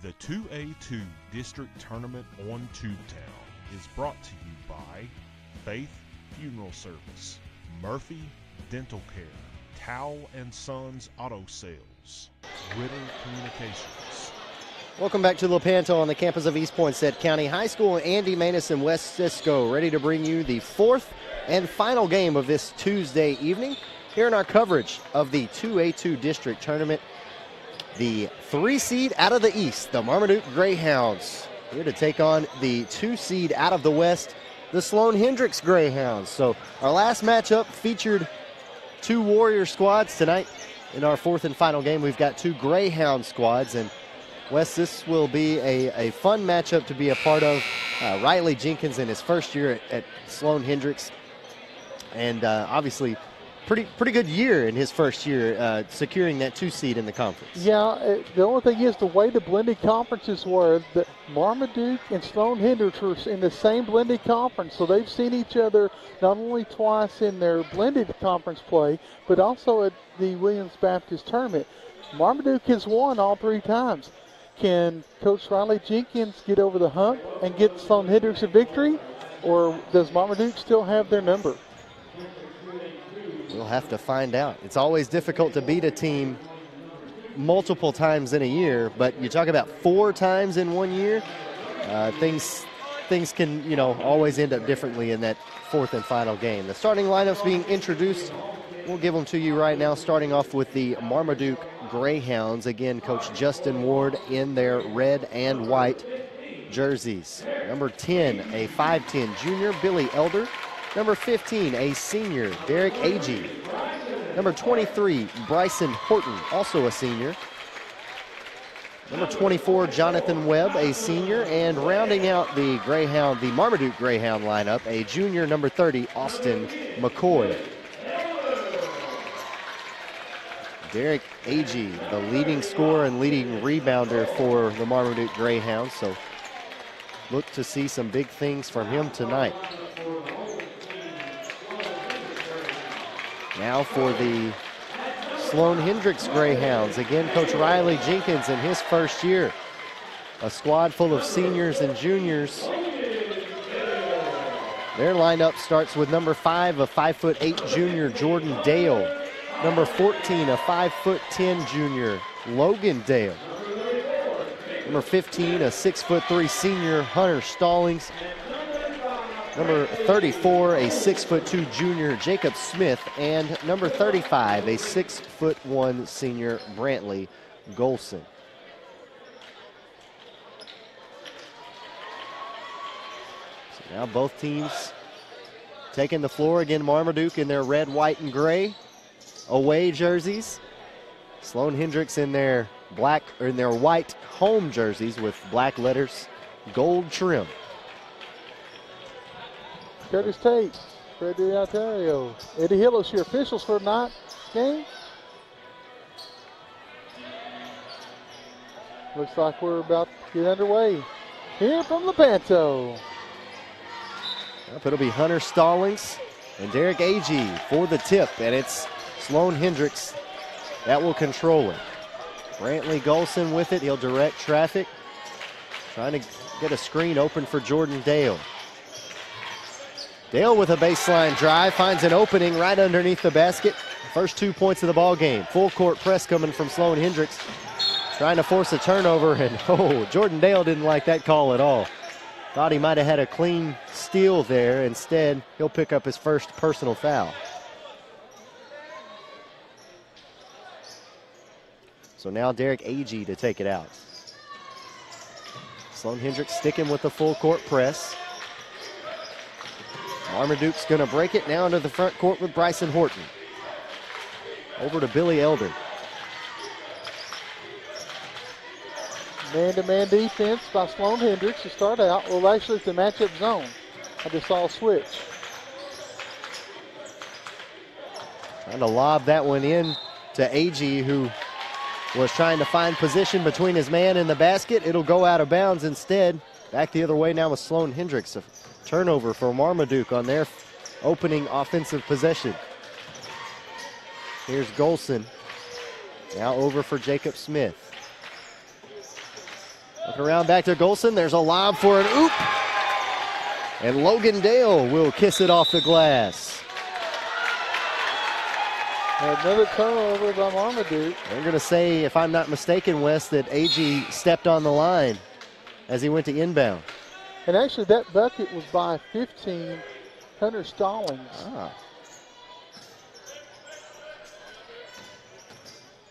The 2A2 District Tournament on Tubetown is brought to you by Faith Funeral Service, Murphy Dental Care, Towel & Sons Auto Sales, Ritter Communications. Welcome back to Lepanto on the campus of East Poinsett County High School. Andy Maness and Wes Cisco ready to bring you the fourth and final game of this Tuesday evening. Here in our coverage of the 2A2 District Tournament, the 3 seed out of the East, the Marmaduke Greyhounds, here to take on the 2 seed out of the West, the Sloan-Hendrix Greyhounds. So our last matchup featured 2 Warrior squads. Tonight in our fourth and final game, we've got 2 Greyhound squads. And Wes, this will be a fun matchup to be a part of. Riley Jenkins in his first year at Sloan-Hendrix, and obviously pretty good year in his first year, securing that 2 seed in the conference. Yeah, the only thing is the way the blended conferences were, that Marmaduke and Sloan-Hendrix were in the same blended conference, so they've seen each other not only twice in their blended conference play, but also at the Williams Baptist Tournament. Marmaduke has won all 3 times. Can Coach Riley Jenkins get over the hump and get Sloan-Hendrix a victory, or does Marmaduke still have their number? We'll have to find out. It's always difficult to beat a team multiple times in a year, but you talk about 4 times in 1 year, things can, always end up differently in that fourth and final game. The starting lineups being introduced, we'll give them to you right now, starting off with the Marmaduke Greyhounds. Again, Coach Justin Ward in their red and white jerseys. Number 10, a 5'10 junior, Billy Elder. Number 15, a senior, Derek Agee. Number 23, Bryson Horton, also a senior. Number 24, Jonathan Webb, a senior. And rounding out the Marmaduke Greyhound lineup, a junior, number 30, Austin McCoy. Derek Agee, the leading scorer and leading rebounder for the Marmaduke Greyhounds. So look to see some big things from him tonight. Now for the Sloan-Hendrix Greyhounds. Again, Coach Riley Jenkins in his first year. A squad full of seniors and juniors. Their lineup starts with number 5, a 5'8 junior, Jordan Dale. Number 14, a 5'10 junior, Logan Dale. Number 15, a 6'3 senior, Hunter Stallings. Number 34, a 6'2 junior, Jacob Smith. And number 35, a 6'1 senior, Brantley Golson. So now both teams taking the floor. Again, Marmaduke in their red, white, and gray away jerseys. Sloan-Hendrix in their white home jerseys with black letters, gold trim. Curtis Tate, Freddie Ontario, Eddie Hillis, your officials for tonight's game. Looks like we're about to get underway here from Lepanto. It'll be Hunter Stallings and Derek Agee for the tip, and it's Sloan-Hendrix that will control it. Brantley Golson with it. He'll direct traffic, trying to get a screen open for Jordan Dale. Dale with a baseline drive, finds an opening right underneath the basket. First 2 points of the ball game. Full court press coming from Sloan-Hendrix, trying to force a turnover, and Jordan Dale didn't like that call at all. Thought he might have had a clean steal there. Instead, he'll pick up his first personal foul. So now Derek Agee to take it out. Sloan-Hendrix sticking with the full court press. Marmaduke's going to break it now into the front court with Bryson Horton. Over to Billy Elder. Man-to-man defense by Sloan-Hendrix to start out. Well, actually, it's the matchup zone. I just saw a switch. Trying to lob that one in to Agee, who was trying to find position between his man and the basket. It'll go out of bounds instead. Back the other way now with Sloan-Hendrix. A turnover for Marmaduke on their opening offensive possession. Here's Golson. Now over for Jacob Smith. Look around back to Golson. There's a lob for an oop. And Logan Dale will kiss it off the glass. Another turnover by Marmaduke. They're going to say, if I'm not mistaken, Wes, that AG stepped on the line as he went to inbound. And actually, that bucket was by 15, Hunter Stallings. Ah.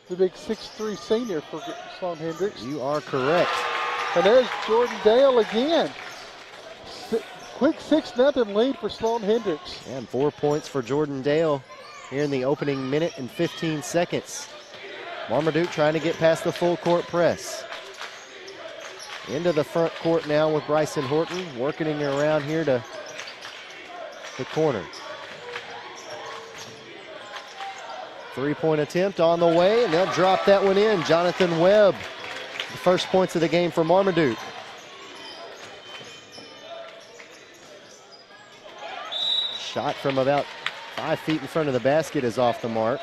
The big 6'3" senior for Sloan-Hendrix. You are correct. And there's Jordan Dale again. Quick 6-0 lead for Sloan-Hendrix. And 4 points for Jordan Dale here in the opening minute and 15 seconds. Marmaduke trying to get past the full court press. Into the front court now with Bryson Horton, working it around here to the corner. Three-point attempt on the way, and they'll drop that one in. Jonathan Webb, the first points of the game for Marmaduke. Shot from about 5 feet in front of the basket is off the mark.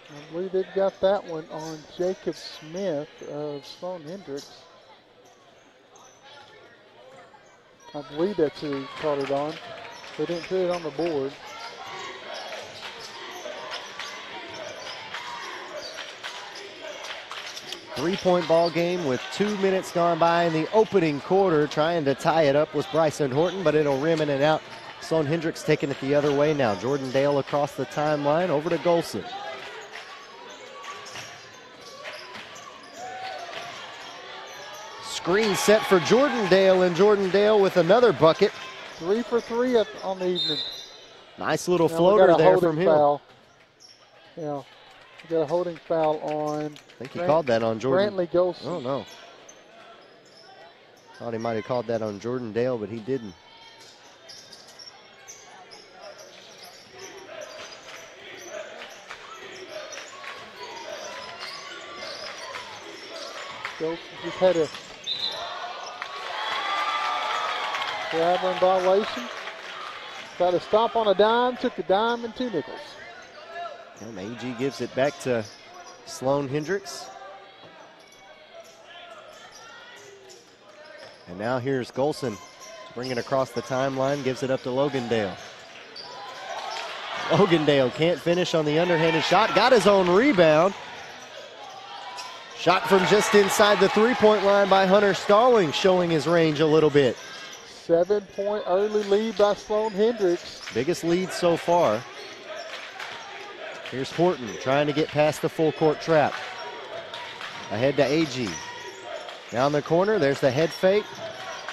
I believe they've got that one on Jacob Smith of Sloan-Hendrix. I believe that's who he caught it on. They didn't put it on the board. Three-point ball game with 2 minutes gone by in the opening quarter. Trying to tie it up was Bryson Horton, but it'll rim in and out. Sloan-Hendrix taking it the other way now. Jordan Dale across the timeline over to Golson. Screen set for Jordan Dale, and Jordan Dale with another bucket. 3 for 3 on the evening. Nice little Now floater there from him. Foul. Yeah, we got a holding foul on. I think he called that on Jordan. Brantley Golson. Oh, no. Thought he might have called that on Jordan Dale, but he didn't. Golson just had a grabber in violation. Tried to stop on a dime, took a dime and 2 nickels. And AG gives it back to Sloan-Hendrix. And now here's Golson bringing it across the timeline, gives it up to Logan-Dale. Logan-Dale can't finish on the underhanded shot, got his own rebound. Shot from just inside the three-point line by Hunter Stallings, showing his range a little bit. 7-point early lead by Sloan-Hendrix. Biggest lead so far. Here's Horton trying to get past the full court trap. Ahead to AG. Down the corner, there's the head fake.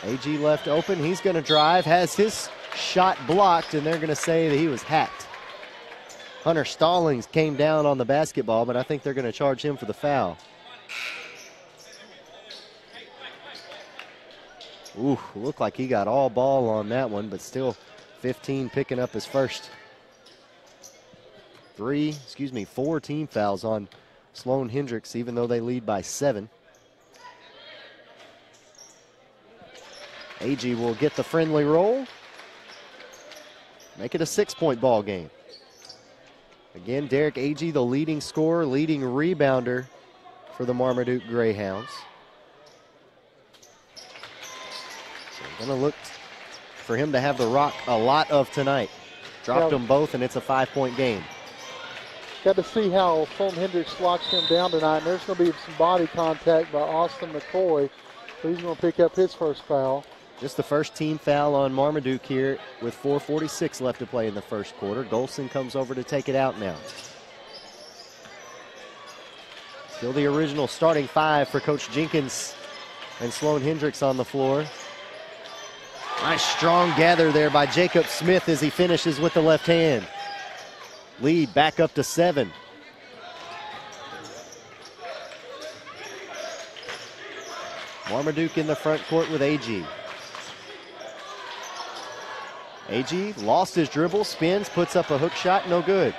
AG left open, he's gonna drive, has his shot blocked, and they're gonna say that he was hacked. Hunter Stallings came down on the basketball, but I think they're gonna charge him for the foul. Ooh, looked like he got all ball on that one, but still 15 picking up his first. 4 team fouls on Sloan-Hendrix, even though they lead by 7. AG will get the friendly roll. Make it a 6-point ball game. Again, Derek Agee, the leading scorer, leading rebounder for the Marmaduke Greyhounds. So gonna look for him to have the rock a lot of tonight. Dropped them both, and it's a 5-point game. Got to see how Sloan-Hendrix locks him down tonight. And there's going to be some body contact by Austin McCoy. So he's going to pick up his first foul. Just the first team foul on Marmaduke here with 4:46 left to play in the first quarter. Golson comes over to take it out now. Still the original starting 5 for Coach Jenkins and Sloan-Hendrix on the floor. Nice strong gather there by Jacob Smith as he finishes with the left hand. Lead back up to 7. Marmaduke in the front court with AG. AG lost his dribble, spins, puts up a hook shot, no good.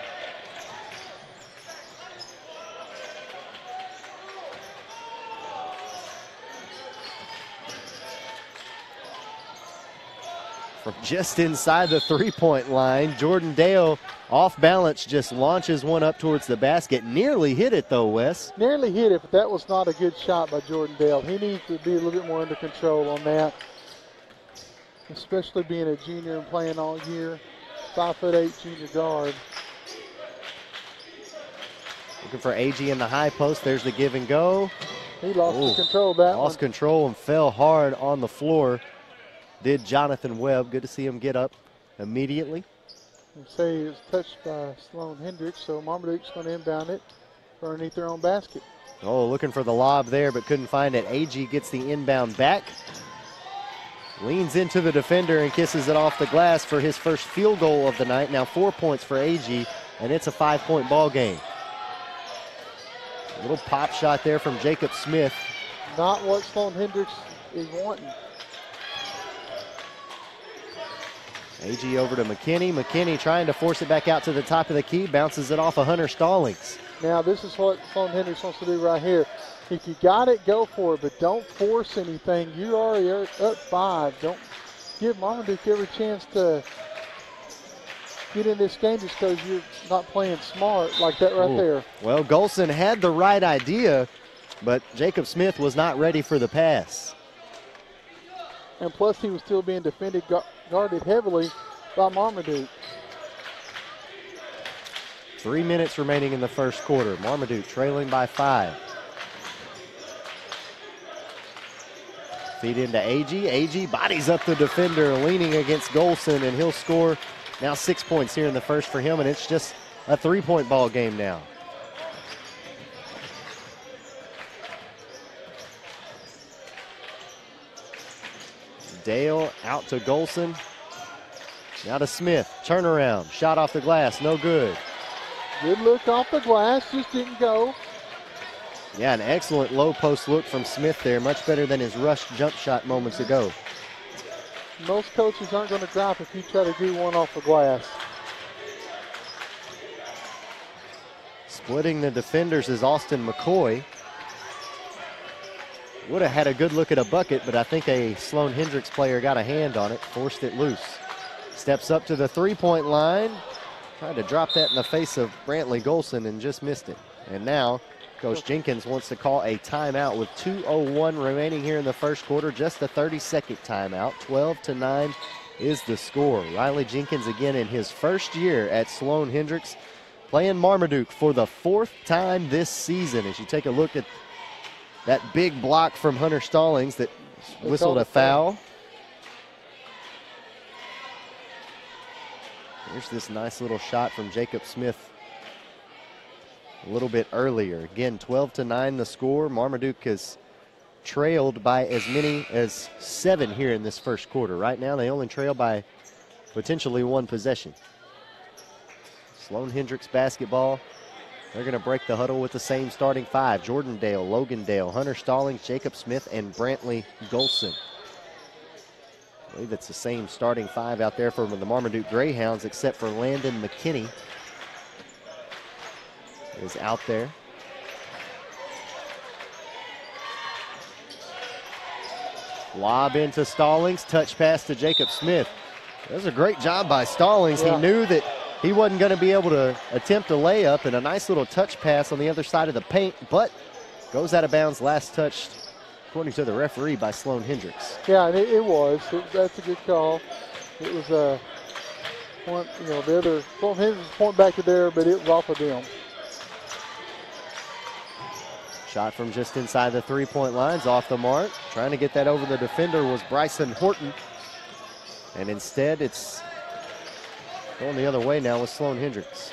from just inside the three-point line. Jordan Dale, off balance, just launches one up towards the basket. Nearly hit it, though, Wes. Nearly hit it, but that was not a good shot by Jordan Dale. He needs to be a little bit more under control on that, especially being a junior and playing all year. 5'8" junior guard. Looking for AG in the high post. There's the give and go. He lost control of that Lost one. control and fell hard on the floor. Did Jonathan Webb. Good to see him get up immediately. You say he was touched by Sloan-Hendrix, so Marmaduke's going to inbound it underneath their own basket. Oh, looking for the lob there, but couldn't find it. AG gets the inbound back. Leans into the defender and kisses it off the glass for his first field goal of the night. Now 4 points for AG, and it's a 5-point ball game. A little pop shot there from Jacob Smith. Not what Sloan-Hendrix is wanting. AG over to McKinney. McKinney trying to force it back out to the top of the key. Bounces it off of Hunter Stallings. Now this is what Sloan-Hendrix wants to do right here. If you got it, go for it, but don't force anything. You already are up 5. Don't give Marmaduke every chance to get in this game just because you're not playing smart like that right there. Well, Golson had the right idea, but Jacob Smith was not ready for the pass. And plus he was still being defended, guarded heavily by Marmaduke. 3 minutes remaining in the first quarter. Marmaduke trailing by 5. Feed into AG. AG bodies up the defender, leaning against Golson, and he'll score now 6 points here in the first for him, and it's just a 3-point ball game now. Dale out to Golson. Now to Smith. Turnaround. Shot off the glass. No good. Good look off the glass. Just didn't go. Yeah, an excellent low post look from Smith there. Much better than his rush jump shot moments ago. Most coaches aren't going to drop if you try to do one off the glass. Splitting the defenders is Austin McCoy. Would have had a good look at a bucket, but I think a Sloan-Hendrix player got a hand on it, forced it loose. Steps up to the three-point line. Tried to drop that in the face of Brantley Golson and just missed it. And now Coach Jenkins wants to call a timeout with 2:01 remaining here in the first quarter. Just a 30-second timeout. 12-9 is the score. Riley Jenkins again in his first year at Sloan-Hendrix, playing Marmaduke for the 4th time this season. As you take a look at that big block from Hunter Stallings that whistled a foul. There's this nice little shot from Jacob Smith a little bit earlier. Again, 12-9 the score. Marmaduke has trailed by as many as 7 here in this first quarter. Right now, they only trail by potentially 1 possession. Sloan-Hendrix basketball. They're going to break the huddle with the same starting 5. Jordan Dale, Logan Dale, Hunter Stallings, Jacob Smith, and Brantley Golson. I believe it's the same starting 5 out there for the Marmaduke Greyhounds, except for Landon McKinney is out there. Lob into Stallings, touch pass to Jacob Smith. That was a great job by Stallings. Yeah. He knew that he wasn't going to be able to attempt a layup, and a nice little touch pass on the other side of the paint, but goes out of bounds, last touched, according to the referee, by Sloan-Hendrix. Yeah, and it was. That's a good call. It was one, the other Sloan-Hendrix point back to there, but it was off of them. Shot from just inside the three-point line's off the mark. Trying to get that over the defender was Bryson Horton, and instead it's going the other way now with Sloan-Hendrix.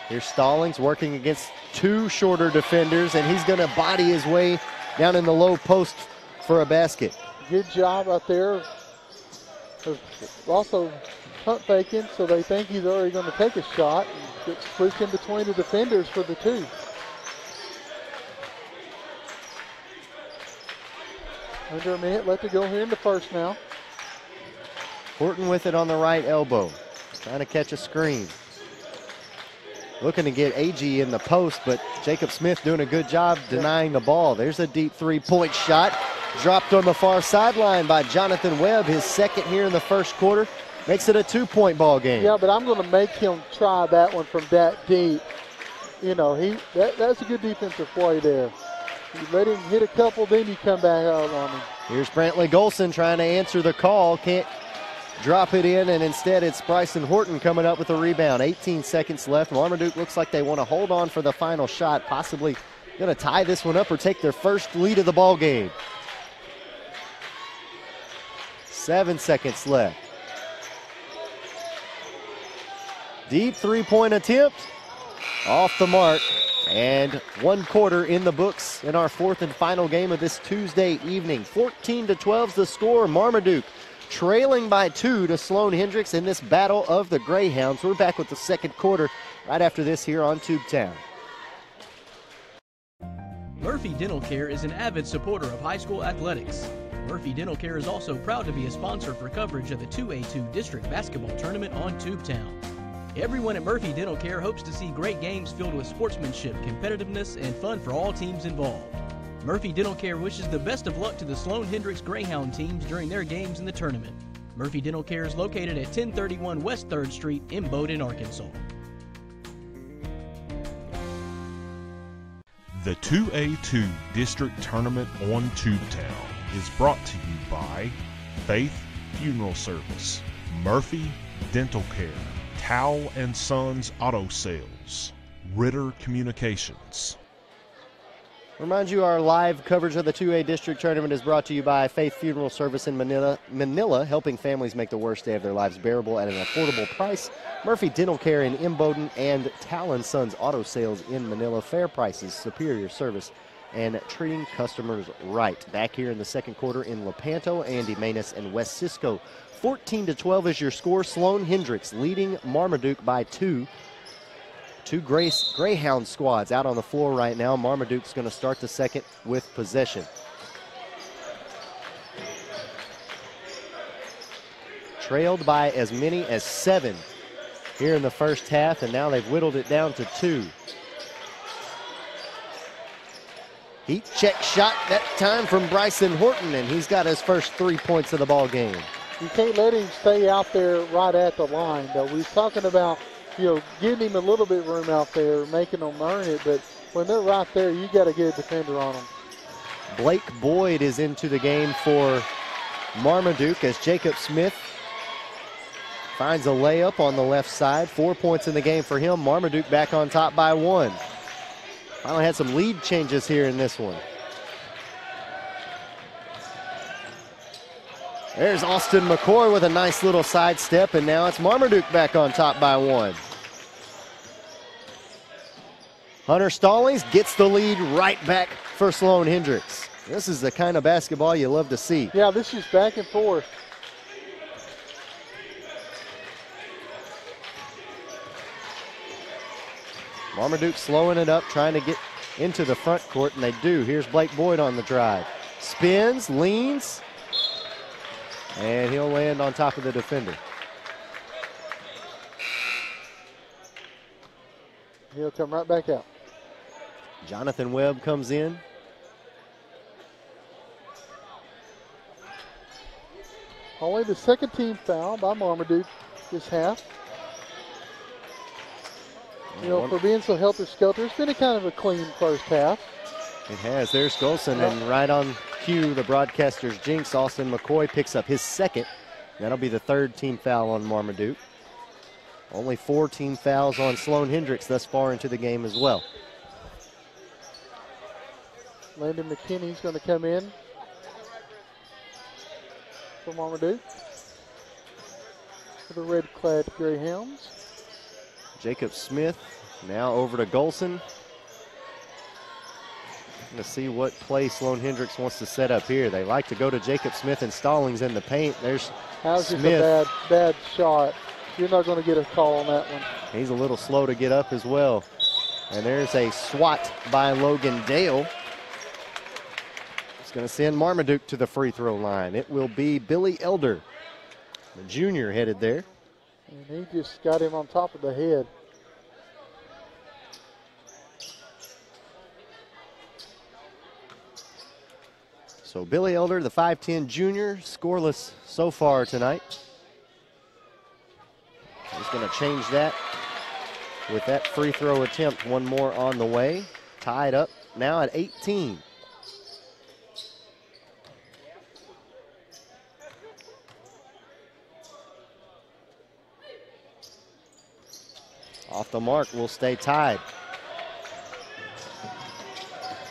Here's Stallings working against 2 shorter defenders, and he's going to body his way down in the low post for a basket. Good job out there. Also pump faking, so they think he's already going to take a shot. And gets squeezed in between the defenders for the 2. Under a minute left to go here in the first now. Horton with it on the right elbow, trying to catch a screen. Looking to get AG in the post, but Jacob Smith doing a good job denying the ball. There's a deep 3-point shot. dropped on the far sideline by Jonathan Webb, his second here in the first quarter. Makes it a 2-point ball game. Yeah, but I'm going to make him try that one from that deep. You know, that's a good defensive play there. You let him hit a couple, then you come back out on him. Here's Brantley Golson trying to answer the call. Can't drop it in, and instead it's Bryson Horton coming up with a rebound. 18 seconds left. Marmaduke looks like they want to hold on for the final shot, possibly going to tie this one up or take their first lead of the ball game. 7 seconds left. Deep three-point attempt. Off the mark. And 1 quarter in the books in our fourth and final game of this Tuesday evening. 14-12 is the score. Marmaduke trailing by 2 to Sloan-Hendrix in this battle of the Greyhounds. We're back with the second quarter right after this here on Tubetown. Murphy Dental Care is an avid supporter of high school athletics. Murphy Dental Care is also proud to be a sponsor for coverage of the 2A2 District Basketball Tournament on Tubetown. Everyone at Murphy Dental Care hopes to see great games filled with sportsmanship, competitiveness, and fun for all teams involved. Murphy Dental Care wishes the best of luck to the Sloan-Hendrix Greyhound teams during their games in the tournament. Murphy Dental Care is located at 1031 West 3rd Street in Bowdoin, Arkansas. The 2A2 District Tournament on Tubetown is brought to you by Faith Funeral Service, Murphy Dental Care, Towle & Sons Auto Sales, Ritter Communications. Remind you, our live coverage of the 2A District Tournament is brought to you by Faith Funeral Service in Manila, helping families make the worst day of their lives bearable at an affordable price. Murphy Dental Care in Imboden and Towle & Sons Auto Sales in Manila. Fair prices, superior service, and treating customers right. Back here in the second quarter in Lepanto, Andy Manus, and West Cisco. 14-12 is your score. Sloan-Hendrix leading Marmaduke by 2. Two Greyhound squads out on the floor right now. Marmaduke's going to start the second with possession. Trailed by as many as 7 here in the first half, and now they've whittled it down to 2. Heat check shot that time from Bryson Horton, and he's got his first 3 points of the ball game. You can't let him stay out there right at the line, though. We was talking about, you know, giving him a little bit of room out there, making them earn it, but when they're right there, you got to get a defender on them. Blake Boyd is into the game for Marmaduke as Jacob Smith finds a layup on the left side. 4 points in the game for him. Marmaduke back on top by 1. Finally had some lead changes here in this one. There's Austin McCoy with a nice little sidestep, and now it's Marmaduke back on top by 1. Hunter Stallings gets the lead right back for Sloan-Hendrix. This is the kind of basketball you love to see. Yeah, this is back and forth. Marmaduke slowing it up, trying to get into the front court, and they do. Here's Blake Boyd on the drive. Spins, leans, and he'll land on top of the defender. He'll come right back out. Jonathan Webb comes in. Only the second team foul by Marmaduke this half. You know, for being so helter-skelter, it's been a kind of a clean first half. It has. There's Golson, and right on cue, the broadcaster's jinx, Austin McCoy picks up his second. That'll be the third team foul on Marmaduke. Only 4 team fouls on Sloan-Hendrix thus far into the game as well. Landon McKinney's going to come in for Marmaduke for the red-clad Greyhounds. Jacob Smith now over to Golson. Going to see what play Sloan-Hendrix wants to set up here. They like to go to Jacob Smith and Stallings in the paint. There's How's Smith. Just a bad shot. You're not going to get a call on that one. He's a little slow to get up as well. And there's a swat by Logan Dale. It's going to send Marmaduke to the free throw line. It will be Billy Elder, the junior, headed there. And he just got him on top of the head. So Billy Elder, the 5'10 junior, scoreless so far tonight. He's going to change that with that free throw attempt. One more on the way. Tied up now at 18. Off the mark, will stay tied.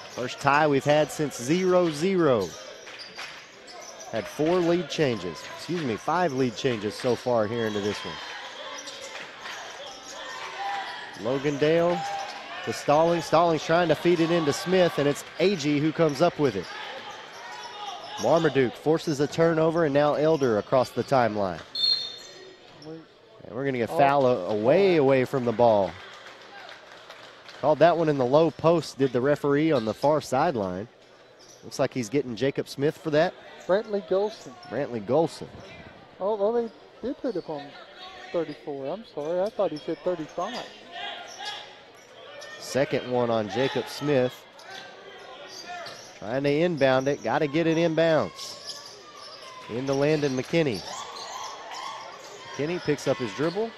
First tie we've had since 0-0. Had 5 lead changes so far here into this one. Logandale to Stallings. Stallings trying to feed it into Smith, and it's Agee who comes up with it. Marmaduke forces a turnover, and now Elder across the timeline. And we're going to get foul away from the ball. Called that one in the low post, did the referee on the far sideline. Looks like he's getting Jacob Smith for that. Brantley Golson. Oh, well, they did put it on 34. I'm sorry, I thought he said 35. Second one on Jacob Smith. Trying to inbound it, got to get it inbounds. Into Landon McKinney. McKinney picks up his dribble.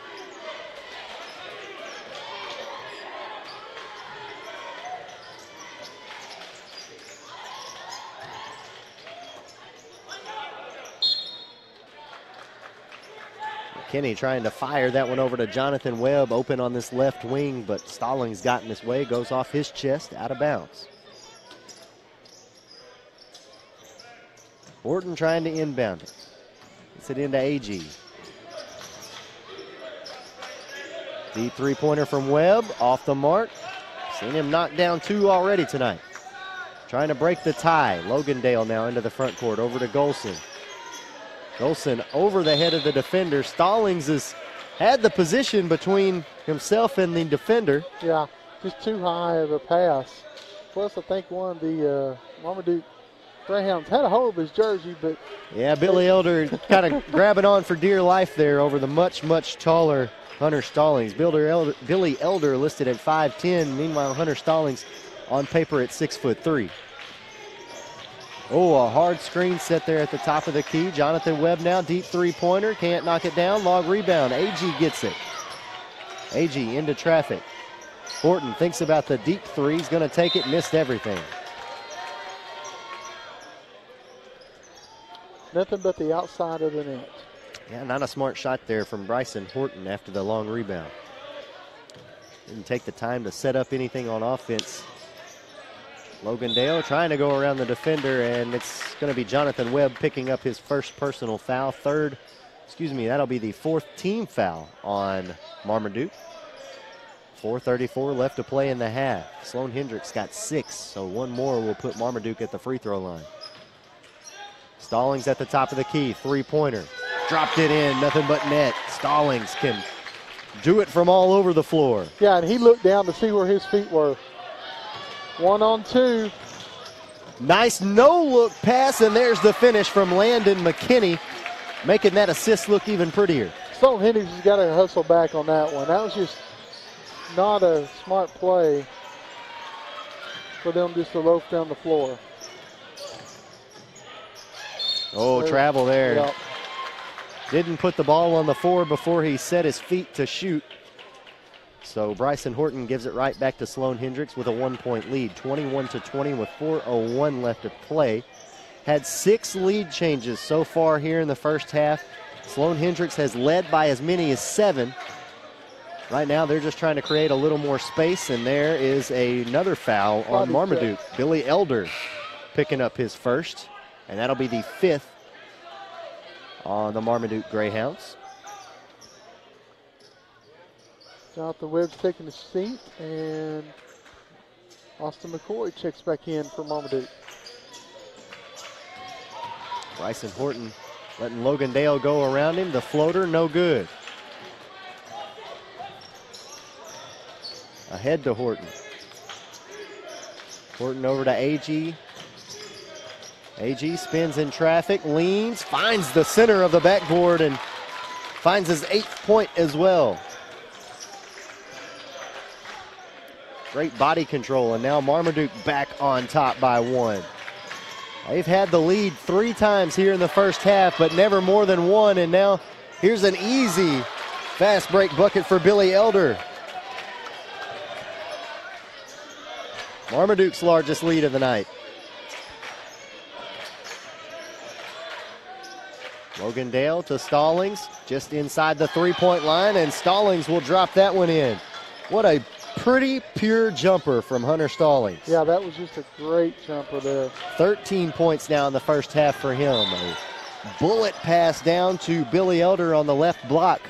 McKinney trying to fire that one over to Jonathan Webb, open on this left wing, but Stallings got in his way, goes off his chest, out of bounds. Horton trying to inbound it. Gets it into Agee. Deep three-pointer from Webb, off the mark. Seen him knock down 2 already tonight. Trying to break the tie. Logandale now into the front court, over to Golson. Golson over the head of the defender. Stallings has had the position between himself and the defender. Yeah, just too high of a pass. Plus, I think one of the Marmaduke Greyhounds had a hold of his jersey, but... Yeah, Billy Elder kind of grabbing on for dear life there over the much, much taller Hunter Stallings. Billy Elder listed at 5'10". Meanwhile, Hunter Stallings on paper at 6'3". Oh, a hard screen set there at the top of the key. Jonathan Webb now, deep three-pointer. Can't knock it down. Long rebound. Agee gets it. Agee into traffic. Horton thinks about the deep three. He's going to take it. Missed everything. Nothing but the outside of the net. Yeah, not a smart shot there from Bryson Horton after the long rebound. Didn't take the time to set up anything on offense. Logandale trying to go around the defender, and it's going to be Jonathan Webb picking up his first personal foul. That'll be the 4th team foul on Marmaduke. 4:34 left to play in the half. Sloan-Hendrix got 6, so one more will put Marmaduke at the free throw line. Stallings at the top of the key, three-pointer. Dropped it in, nothing but net. Stallings can do it from all over the floor. Yeah, and he looked down to see where his feet were. 1-on-2. Nice no-look pass, and there's the finish from Landon McKinney, making that assist look even prettier. Sloan-Hendrix has got to hustle back on that one. That was just not a smart play for them just to loaf down the floor. Oh, travel there. Yep. Didn't put the ball on the floor before he set his feet to shoot. So Bryson Horton gives it right back to Sloan-Hendrix with a 1-point lead, 21-20 with 4:01 left to play. Had 6 lead changes so far here in the first half. Sloan-Hendrix has led by as many as 7. Right now they're just trying to create a little more space, and there is another foul on Marmaduke. Billy Elder picking up his first, and that'll be the 5th on the Marmaduke Greyhounds. Jonathan Webb's taking his seat, and Austin McCoy checks back in for Marmaduke. Bryson Horton letting Logandale go around him. The floater, no good. Ahead to Horton. Horton over to Agee. Agee spins in traffic, leans, finds the center of the backboard, and finds his 8th point as well. Great body control, and now Marmaduke back on top by 1. They've had the lead 3 times here in the first half, but never more than 1. And now here's an easy fast break bucket for Billy Elder. Marmaduke's largest lead of the night. Logandale to Stallings, just inside the 3-point line, and Stallings will drop that one in. What a pretty pure jumper from Hunter Stallings. Yeah, that was just a great jumper there. 13 points now in the first half for him. A bullet pass down to Billy Elder on the left block.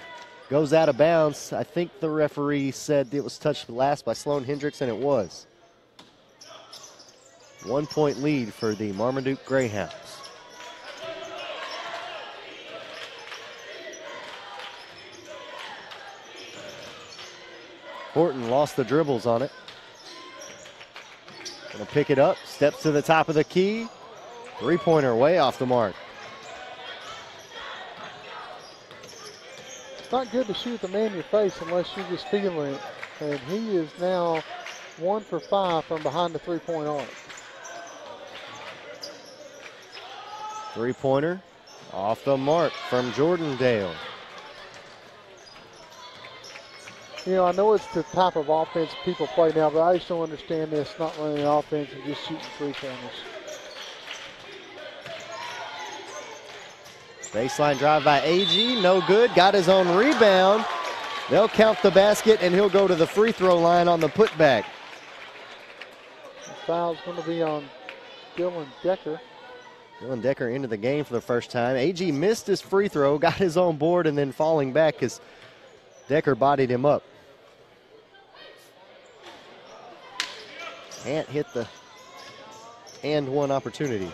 Goes out of bounds. I think the referee said it was touched last by Sloan-Hendrix, and it was. 1-point lead for the Marmaduke Greyhounds. Horton lost the dribbles on it. Gonna pick it up, steps to the top of the key. 3-pointer way off the mark. It's not good to shoot the man in your face unless you're just feeling it. And he is now 1 for 5 from behind the 3-point arc. 3-pointer off the mark from Jordandale. You know, I know it's the type of offense people play now, but I just don't understand this, not running offense and just shooting 3-pointers. Baseline drive by AG, no good. Got his own rebound. They'll count the basket, and he'll go to the free throw line on the putback. The foul's going to be on Dylan Decker. Dylan Decker into the game for the first time. AG missed his free throw, got his own board, and then falling back as Decker bodied him up. Can't hit the and one opportunity.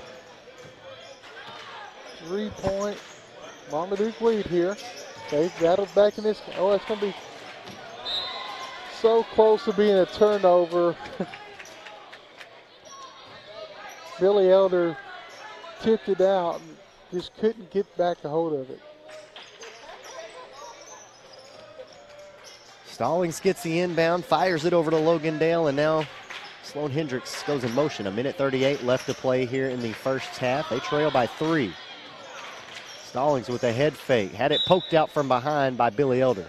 3-point Marmaduke lead here. They've battled back in this. Oh, it's going to be so close to being a turnover. Billy Elder tipped it out and just couldn't get back a hold of it. Stallings gets the inbound, fires it over to Logandale, and now Sloan-Hendrix goes in motion. 1:38 left to play here in the first half. They trail by 3. Stallings with a head fake. Had it poked out from behind by Billy Elder.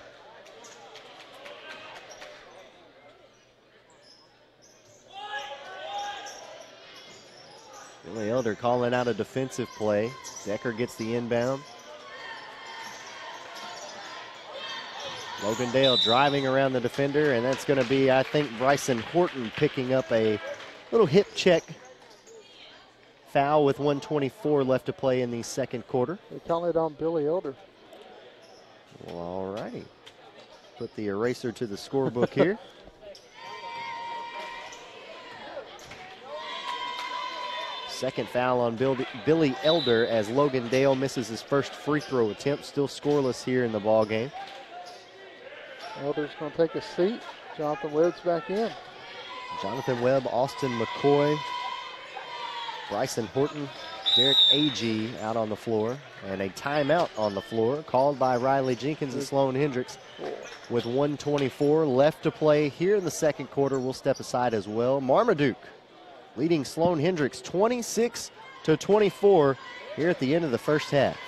Billy Elder calling out a defensive play. Decker gets the inbound. Logandale driving around the defender, and that's going to be, I think, Bryson Horton picking up a little hip check foul with 1:24 left to play in the second quarter. They call it on Billy Elder. Well, all righty. Put the eraser to the scorebook here. Second foul on Billy Elder as Logandale misses his first free throw attempt. Still scoreless here in the ball game. Elder's going to take a seat. Jonathan Webb's back in. Jonathan Webb, Austin McCoy, Bryson Horton, Derek Agee out on the floor, and a timeout on the floor called by Riley Jenkins and Sloan-Hendrix with 1:24 left to play here in the second quarter. We'll step aside as well. Marmaduke leading Sloan-Hendrix 26-24 here at the end of the first half.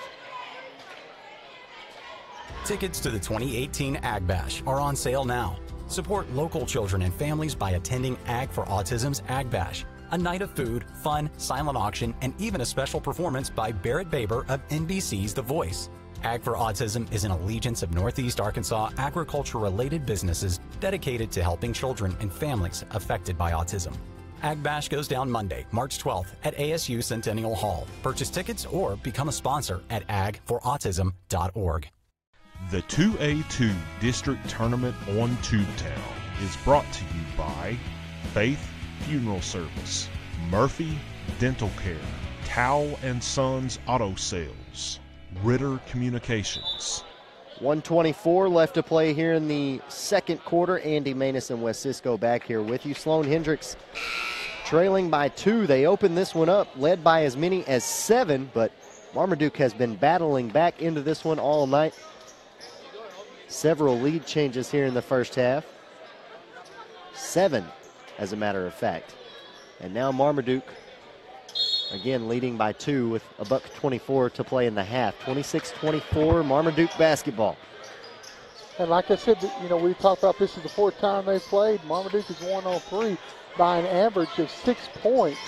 Tickets to the 2018 Ag Bash are on sale now. Support local children and families by attending Ag for Autism's Ag Bash, a night of food, fun, silent auction, and even a special performance by Barrett Baber of NBC's The Voice. Ag for Autism is an allegiance of Northeast Arkansas agriculture-related businesses dedicated to helping children and families affected by autism. Ag Bash goes down Monday, March 12th at ASU Centennial Hall. Purchase tickets or become a sponsor at agforautism.org. The 2A2 District Tournament on Tubetown is brought to you by Faith Funeral Service, Murphy Dental Care, Towle & Sons Auto Sales, Ritter Communications. 1:24 left to play here in the second quarter. Andy Maness and Wes Cisco back here with you. Sloan-Hendrix trailing by 2. They opened this one up, led by as many as 7, but Marmaduke has been battling back into this one all night. Several lead changes here in the first half. 7, as a matter of fact. And now Marmaduke again leading by 2 with $1:24 to play in the half. 26-24 Marmaduke basketball. And like I said, we talked about this is the 4th time they've played. Marmaduke is 1 on 3 by an average of 6 points.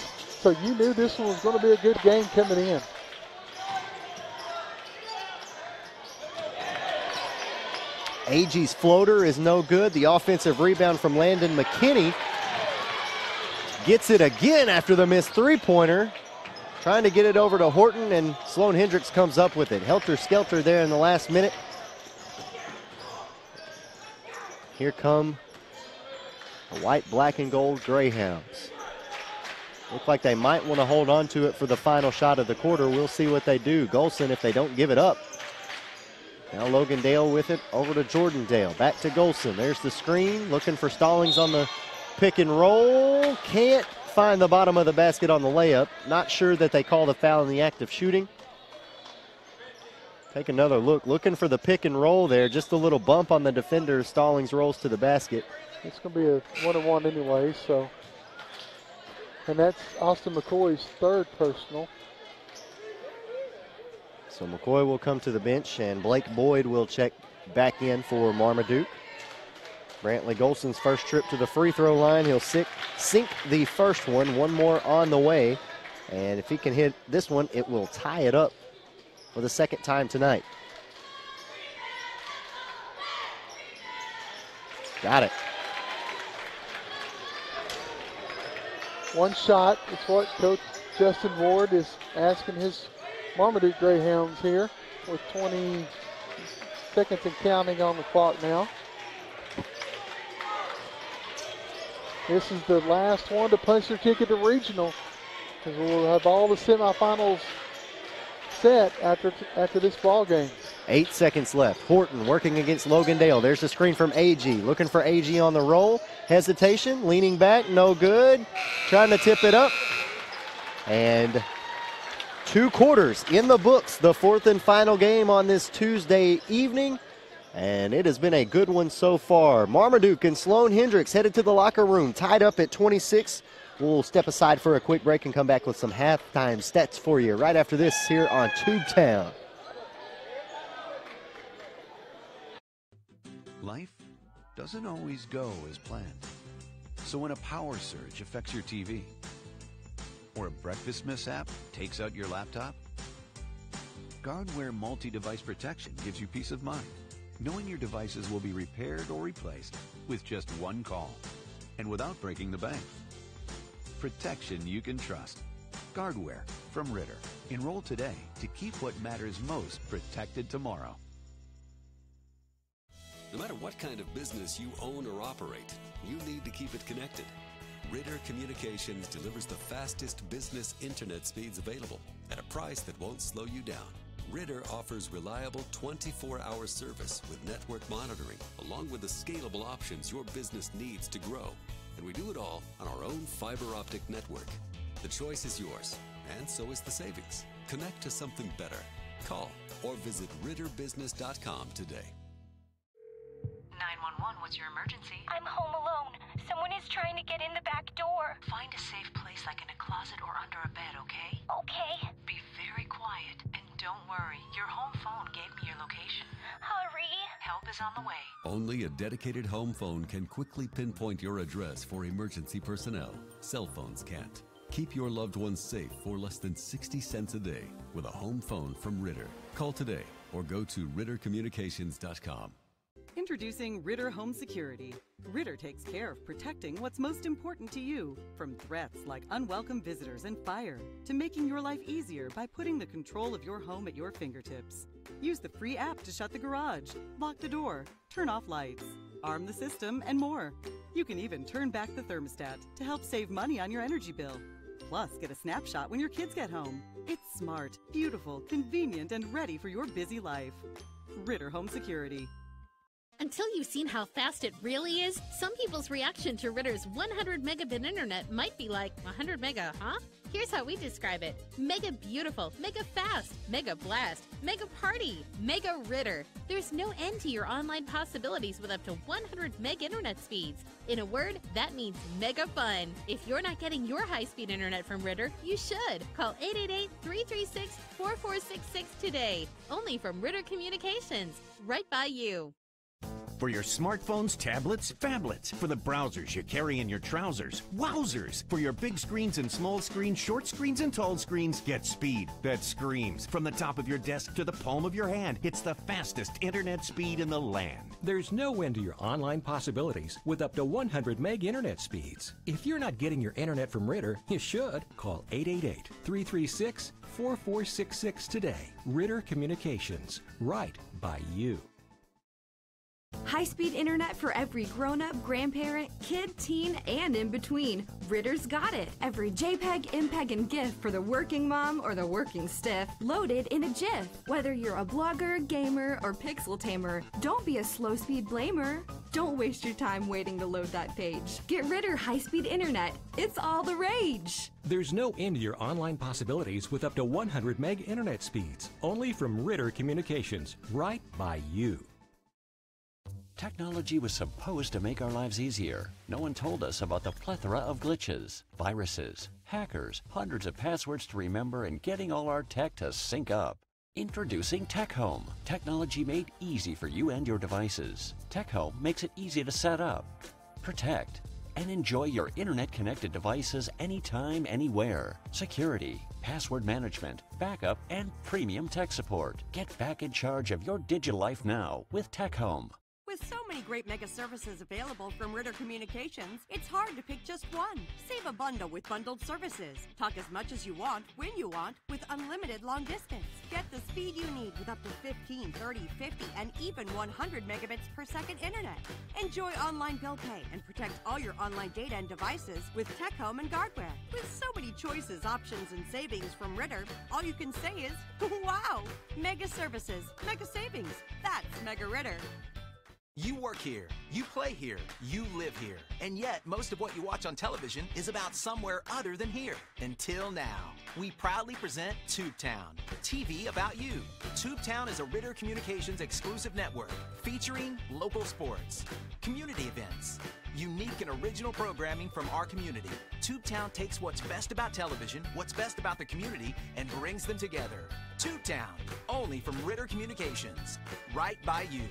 So you knew this one was going to be a good game coming in. Agee's floater is no good. The offensive rebound from Landon McKinney. Gets it again after the missed three-pointer. Trying to get it over to Horton, and Sloan-Hendrix comes up with it. Helter-skelter there in the last minute. Here come the white, black, and gold Greyhounds. Look like they might want to hold on to it for the final shot of the quarter. We'll see what they do. Golson, if they don't give it up. Now Logan Dale with it over to Jordan Dale. Back to Golson. There's the screen. Looking for Stallings on the pick and roll. Can't find the bottom of the basket on the layup. Not sure that they call the foul in the act of shooting. Take another look. Looking for the pick and roll there. Just a little bump on the defender. Stallings rolls to the basket. It's going to be a 1-on-1 anyway, so. And that's Austin McCoy's 3rd personal. So McCoy will come to the bench, and Blake Boyd will check back in for Marmaduke. Brantley Golson's first trip to the free throw line. He'll sink the first one. One more on the way. And if he can hit this one, it will tie it up for the 2nd time tonight. Got it. One shot. It's what Coach Justin Ward is asking his Marmaduke Greyhounds here with 20 seconds and counting on the clock now. This is the last one to punch their ticket to regional, because we'll have all the semifinals set after this ball game. 8 seconds left. Horton working against Logan Dale. There's the screen from Agee. Looking for Agee on the roll. Hesitation, leaning back, no good. Trying to tip it up. And 2 quarters in the books. The 4th and final game on this Tuesday evening. And it has been a good one so far. Marmaduke and Sloan-Hendrix headed to the locker room, tied up at 26. We'll step aside for a quick break and come back with some halftime stats for you right after this here on Tubetown. Life doesn't always go as planned. So when a power surge affects your TV, or a breakfast mishap takes out your laptop, Guardware multi-device protection gives you peace of mind, knowing your devices will be repaired or replaced with just one call and without breaking the bank. Protection you can trust. Guardware from Ritter. Enroll today to keep what matters most protected tomorrow. No matter what kind of business you own or operate, you need to keep it connected. Ritter Communications delivers the fastest business internet speeds available at a price that won't slow you down. Ritter offers reliable 24-hour service with network monitoring, along with the scalable options your business needs to grow. And we do it all on our own fiber optic network. The choice is yours, and so is the savings. Connect to something better. Call or visit RitterBusiness.com today. 911, what's your emergency? I'm home alone. Someone is trying to get in the back door. Find a safe place like in a closet or under a bed, okay? Okay. Be very quiet and don't worry. Your home phone gave me your location. Hurry. Help is on the way. Only a dedicated home phone can quickly pinpoint your address for emergency personnel. Cell phones can't. Keep your loved ones safe for less than 60 cents a day with a home phone from Ritter. Call today or go to RitterCommunications.com. Introducing Ritter Home Security. Ritter takes care of protecting what's most important to you, from threats like unwelcome visitors and fire, to making your life easier by putting the control of your home at your fingertips. Use the free app to shut the garage, lock the door, turn off lights, arm the system, and more. You can even turn back the thermostat to help save money on your energy bill. Plus, get a snapshot when your kids get home. It's smart, beautiful, convenient, and ready for your busy life. Ritter Home Security. Until you've seen how fast it really is, some people's reaction to Ritter's 100 megabit internet might be like, 100 mega, huh? Here's how we describe it. Mega beautiful, mega fast, mega blast, mega party, mega Ritter. There's no end to your online possibilities with up to 100 meg internet speeds. In a word, that means mega fun. If you're not getting your high-speed internet from Ritter, you should. Call 888-336-4466 today. Only from Ritter Communications. Right by you. For your smartphones, tablets, phablets. For the browsers you carry in your trousers. Wowzers! For your big screens and small screens, short screens and tall screens, get speed that screams. From the top of your desk to the palm of your hand, it's the fastest internet speed in the land. There's no end to your online possibilities with up to 100 meg internet speeds. If you're not getting your internet from Ritter, you should. Call 888-336-4466 today. Ritter Communications. Right by you. High-speed internet for every grown-up, grandparent, kid, teen, and in between. Ritter's got it. Every JPEG, MPEG, and GIF for the working mom or the working stiff, loaded in a GIF. Whether you're a blogger, gamer, or pixel tamer, don't be a slow-speed blamer. Don't waste your time waiting to load that page. Get Ritter high-speed internet. It's all the rage. There's no end to your online possibilities with up to 100 meg internet speeds. Only from Ritter Communications. Right by you. Technology was supposed to make our lives easier. No one told us about the plethora of glitches, viruses, hackers, hundreds of passwords to remember, and getting all our tech to sync up. Introducing Tech Home. Technology made easy for you and your devices. Tech Home makes it easy to set up, protect, and enjoy your internet-connected devices anytime, anywhere. Security, password management, backup, and premium tech support. Get back in charge of your digital life now with Tech Home. With so many great mega services available from Ritter Communications, it's hard to pick just one. Save a bundle with bundled services. Talk as much as you want, when you want, with unlimited long distance. Get the speed you need with up to 15, 30, 50, and even 100 megabits per second internet. Enjoy online bill pay and protect all your online data and devices with Tech Home and Guardware. With so many choices, options, and savings from Ritter, all you can say is, wow! Mega services, mega savings. That's Mega Ritter. You work here, you play here, you live here, and yet most of what you watch on television is about somewhere other than here. Until now, we proudly present Tubetown, TV about you. Tubetown is a Ritter Communications exclusive network featuring local sports, community events, unique and original programming from our community. Tubetown takes what's best about television, what's best about the community, and brings them together. Tubetown, only from Ritter Communications, right by you.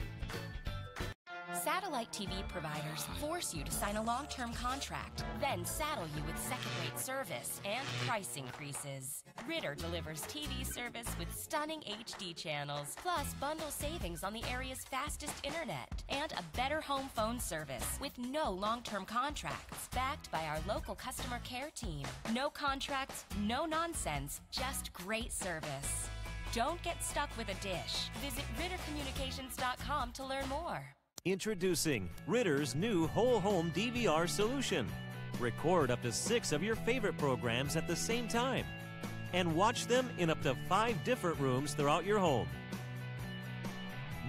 Satellite TV providers force you to sign a long-term contract, then saddle you with second-rate service and price increases. Ritter delivers TV service with stunning HD channels, plus bundle savings on the area's fastest internet, and a better home phone service with no long-term contracts, backed by our local customer care team. No contracts, no nonsense, just great service. Don't get stuck with a dish. Visit RitterCommunications.com to learn more. Introducing Ritter's new whole home DVR solution. Record up to 6 of your favorite programs at the same time and watch them in up to 5 different rooms throughout your home.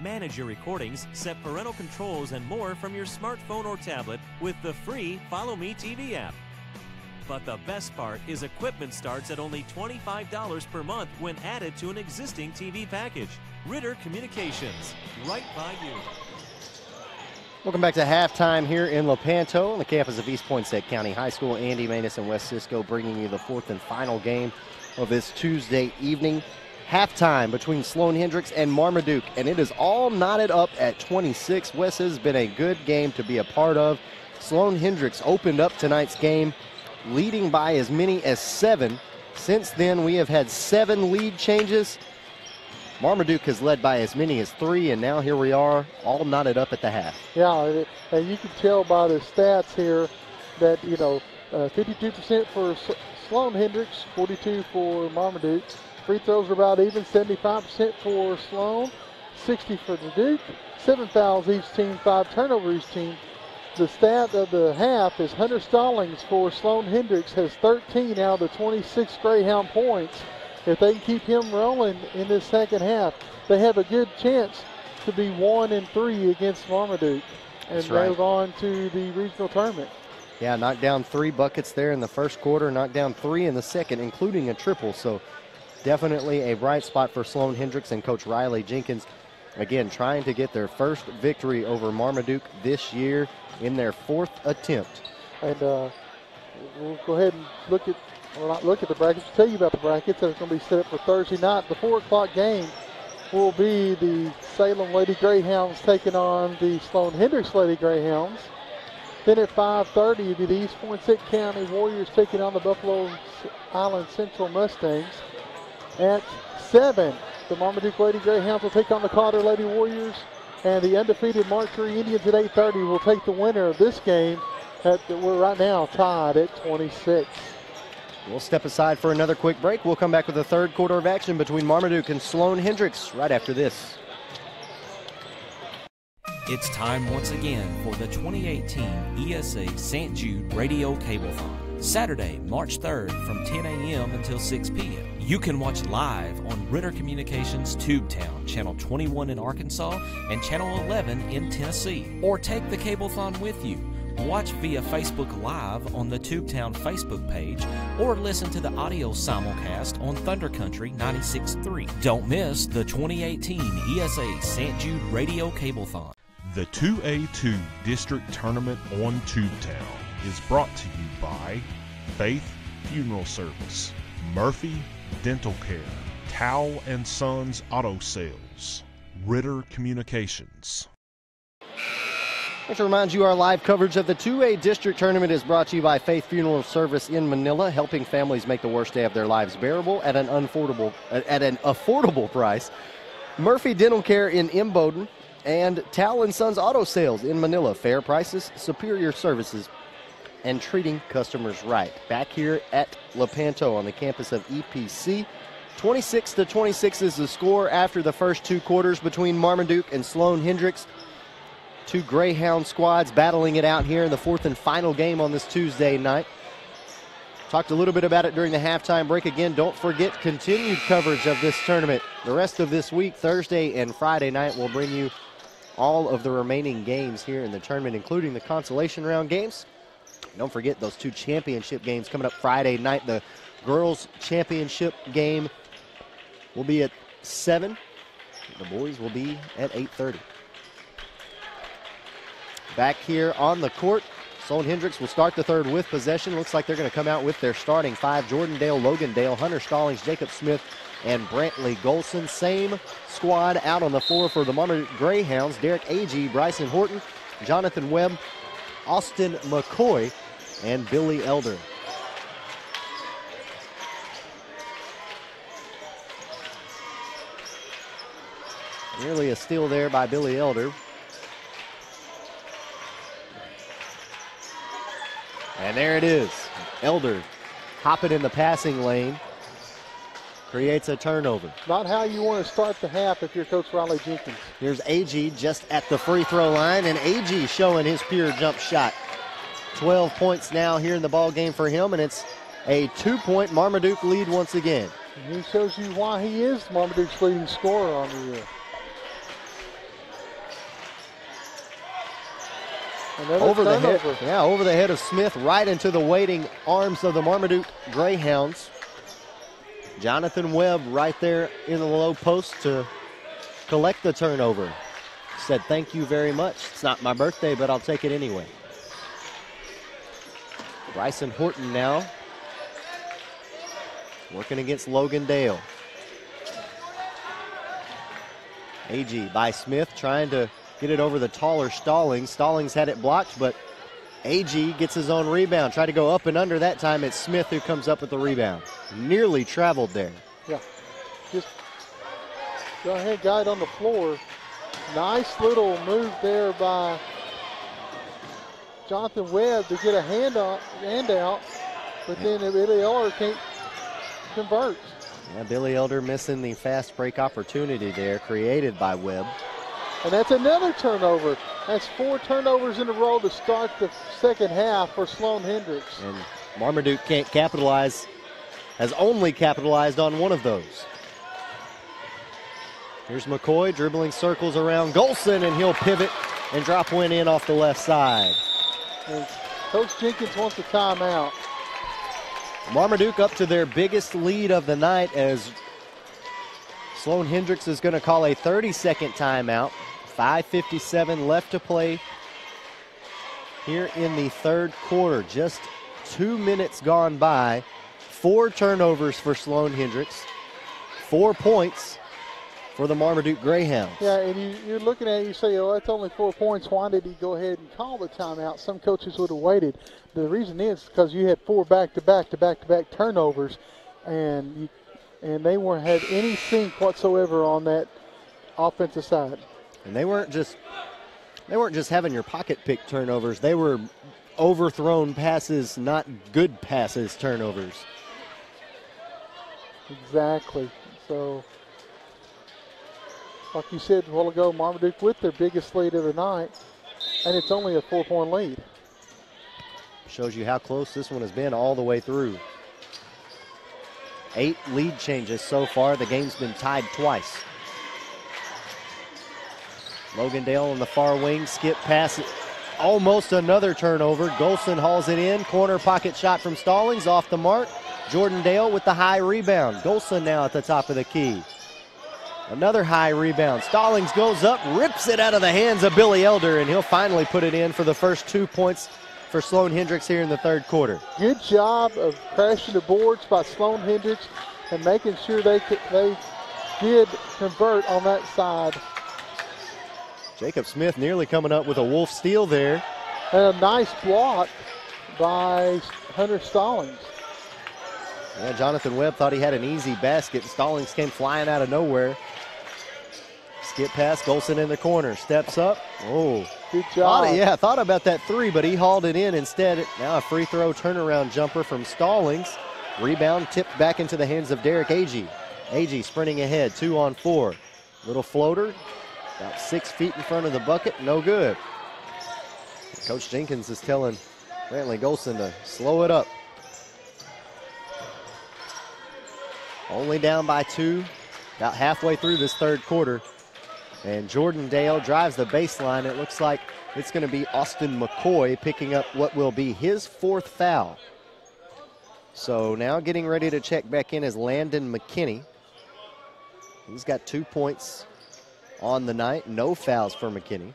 Manage your recordings, set parental controls, and more from your smartphone or tablet with the free Follow Me TV app. But the best part is equipment starts at only $25 per month when added to an existing TV package. Ritter Communications, right by you. Welcome back to halftime here in Lepanto on the campus of East Poinsett County High School. Andy Maness and Wes Cisco bringing you the fourth and final game of this Tuesday evening. Halftime between Sloan-Hendrix and Marmaduke, and it is all knotted up at 26. Wes, has been a good game to be a part of. Sloan-Hendrix opened up tonight's game leading by as many as 7. Since then, we have had 7 lead changes. Marmaduke has led by as many as 3, and now here we are, all knotted up at the half. Yeah, and you can tell by the stats here that, 52% for Sloan-Hendrix, 42 for Marmaduke. Free throws are about even, 75% for Sloan, 60 for the Duke, 7 fouls each team, 5 turnovers each team. The stat of the half is Hunter Stallings for Sloan-Hendrix has 13 out of the 26 Greyhound points. If they can keep him rolling in this second half, they have a good chance to be 1-3 against Marmaduke and move on to the regional tournament. Yeah, knocked down 3 buckets there in the first quarter, knocked down 3 in the second, including a triple. So definitely a bright spot for Sloan-Hendrix and Coach Riley Jenkins. Again, trying to get their first victory over Marmaduke this year in their 4th attempt. And we'll go ahead and look at, well, not look at the brackets, we'll tell you about the brackets that are going to be set up for Thursday night. The 4 o'clock game will be the Salem Lady Greyhounds taking on the Sloan-Hendrix Lady Greyhounds. Then at 5:30, it'll be the East Poinsett County Warriors taking on the Buffalo Island Central Mustangs. At 7, the Marmaduke Lady Greyhounds will take on the Cotter Lady Warriors. And the undefeated Marjorie Indians at 8:30 will take the winner of this game. We're right now tied at 26. We'll step aside for another quick break. We'll come back with the 3rd quarter of action between Marmaduke and Sloan-Hendrix right after this. It's time once again for the 2018 ESA St. Jude Radio Cablethon. Saturday, March 3rd from 10 a.m. until 6 p.m. You can watch live on Ritter Communications Tubetown, Channel 21 in Arkansas and Channel 11 in Tennessee. Or take the Cablethon with you. Watch via Facebook Live on the Tubetown Facebook page or listen to the audio simulcast on Thunder Country 96.3. Don't miss the 2018 ESA St. Jude Radio Cablethon. The 2A2 District Tournament on Tubetown is brought to you by Faith Funeral Service, Murphy Dental Care, Towle & Sons Auto Sales, Ritter Communications. Let's remind you our live coverage of the 2A District Tournament is brought to you by Faith Funeral Service in Manila, helping families make the worst day of their lives bearable at an affordable price. Murphy Dental Care in Imboden and Towle & Sons Auto Sales in Manila. Fair prices, superior services, and treating customers right. Back here at Lepanto on the campus of EPC. 26-26 is the score after the first 2 quarters between Marmaduke and Sloan-Hendrix. 2 Greyhound squads battling it out here in the 4th and final game on this Tuesday night. Talked a little bit about it during the halftime break. Again, don't forget continued coverage of this tournament. The rest of this week, Thursday and Friday night, will bring you all of the remaining games here in the tournament, including the consolation round games. Don't forget those 2 championship games coming up Friday night. The girls' championship game will be at 7. The boys will be at 8:30. Back here on the court, Sloan-Hendrix will start the 3rd with possession. Looks like they're going to come out with their starting 5. Jordan Dale, Logan Dale, Hunter Stallings, Jacob Smith, and Brantley Golson. Same squad out on the floor for the Marmaduke Greyhounds. Derek Agee, Bryson Horton, Jonathan Webb, Austin McCoy, and Billy Elder. Nearly a steal there by Billy Elder. And there it is. Elder hopping in the passing lane. Creates a turnover. Not how you want to start the half if you're Coach Riley Jenkins. Here's Agee just at the free throw line, and Agee showing his pure jump shot. 12 points now here in the ball game for him, and it's a 2-point Marmaduke lead once again. And he shows you why he is Marmaduke's leading scorer on the year. Over the head of Smith, right into the waiting arms of the Marmaduke Greyhounds. Jonathan Webb right there in the low post to collect the turnover. Said, thank you very much. It's not my birthday, but I'll take it anyway. Bryson Horton now working against Logan Dale. Agee by Smith trying to get it over the taller Stallings. Stallings had it blocked, but Agee gets his own rebound. Tried to go up and under that time. It's Smith who comes up with the rebound. Nearly traveled there. Yeah, just go ahead, got it on the floor. Nice little move there by Jonathan Webb to get a hand out, but then Billy Elder can't convert. Yeah, Billy Elder missing the fast break opportunity there created by Webb. And that's another turnover. That's 4 turnovers in a row to start the second half for Sloan-Hendrix. And Marmaduke can't capitalize, has only capitalized on one of those. Here's McCoy dribbling circles around Golson, and he'll pivot and drop one in off the left side. And Coach Jenkins wants a timeout. Marmaduke up to their biggest lead of the night as Sloan-Hendrix is going to call a 30-second timeout. 5:57 left to play here in the third quarter. Just 2 minutes gone by. 4 turnovers for Sloan-Hendrix. 4 points for the Marmaduke Greyhounds. Yeah, and you're looking at it, you say, oh, that's only 4 points. Why did he go ahead and call the timeout? Some coaches would have waited. The reason is because you had 4 back-to-back turnovers, and they weren't had any sync whatsoever on that offensive side. And they weren't just having your pocket pick turnovers. They were overthrown passes, not good passes turnovers. Exactly. So, like you said a while ago, Marmaduke with their biggest lead of the night, and it's only a 4-point lead. Shows you how close this one has been all the way through. 8 lead changes so far. The game's been tied twice. Logandale on the far wing, skip pass, almost another turnover. Golson hauls it in, corner pocket shot from Stallings, off the mark. Jordan Dale with the high rebound. Golson now at the top of the key. Another high rebound. Stallings goes up, rips it out of the hands of Billy Elder, and he'll finally put it in for the first 2 points for Sloan-Hendrix here in the third quarter. Good job of crashing the boards by Sloan-Hendrix and making sure they did convert on that side. Jacob Smith nearly coming up with a wolf steal there. And a nice block by Hunter Stallings. Yeah, Jonathan Webb thought he had an easy basket. Stallings came flying out of nowhere. Skip pass, Golson in the corner, steps up. Oh, good job. Thought about that 3, but he hauled it in instead. Now a free throw turnaround jumper from Stallings. Rebound tipped back into the hands of Derek Agee. Agee sprinting ahead, 2 on 4. Little floater, about 6 feet in front of the bucket, no good. Coach Jenkins is telling Brantley Golson to slow it up. Only down by 2, about halfway through this third quarter. And Jordan Dale drives the baseline. It looks like it's going to be Austin McCoy picking up what will be his 4th foul. So now getting ready to check back in is Landon McKinney. He's got 2 points on the night. No fouls for McKinney.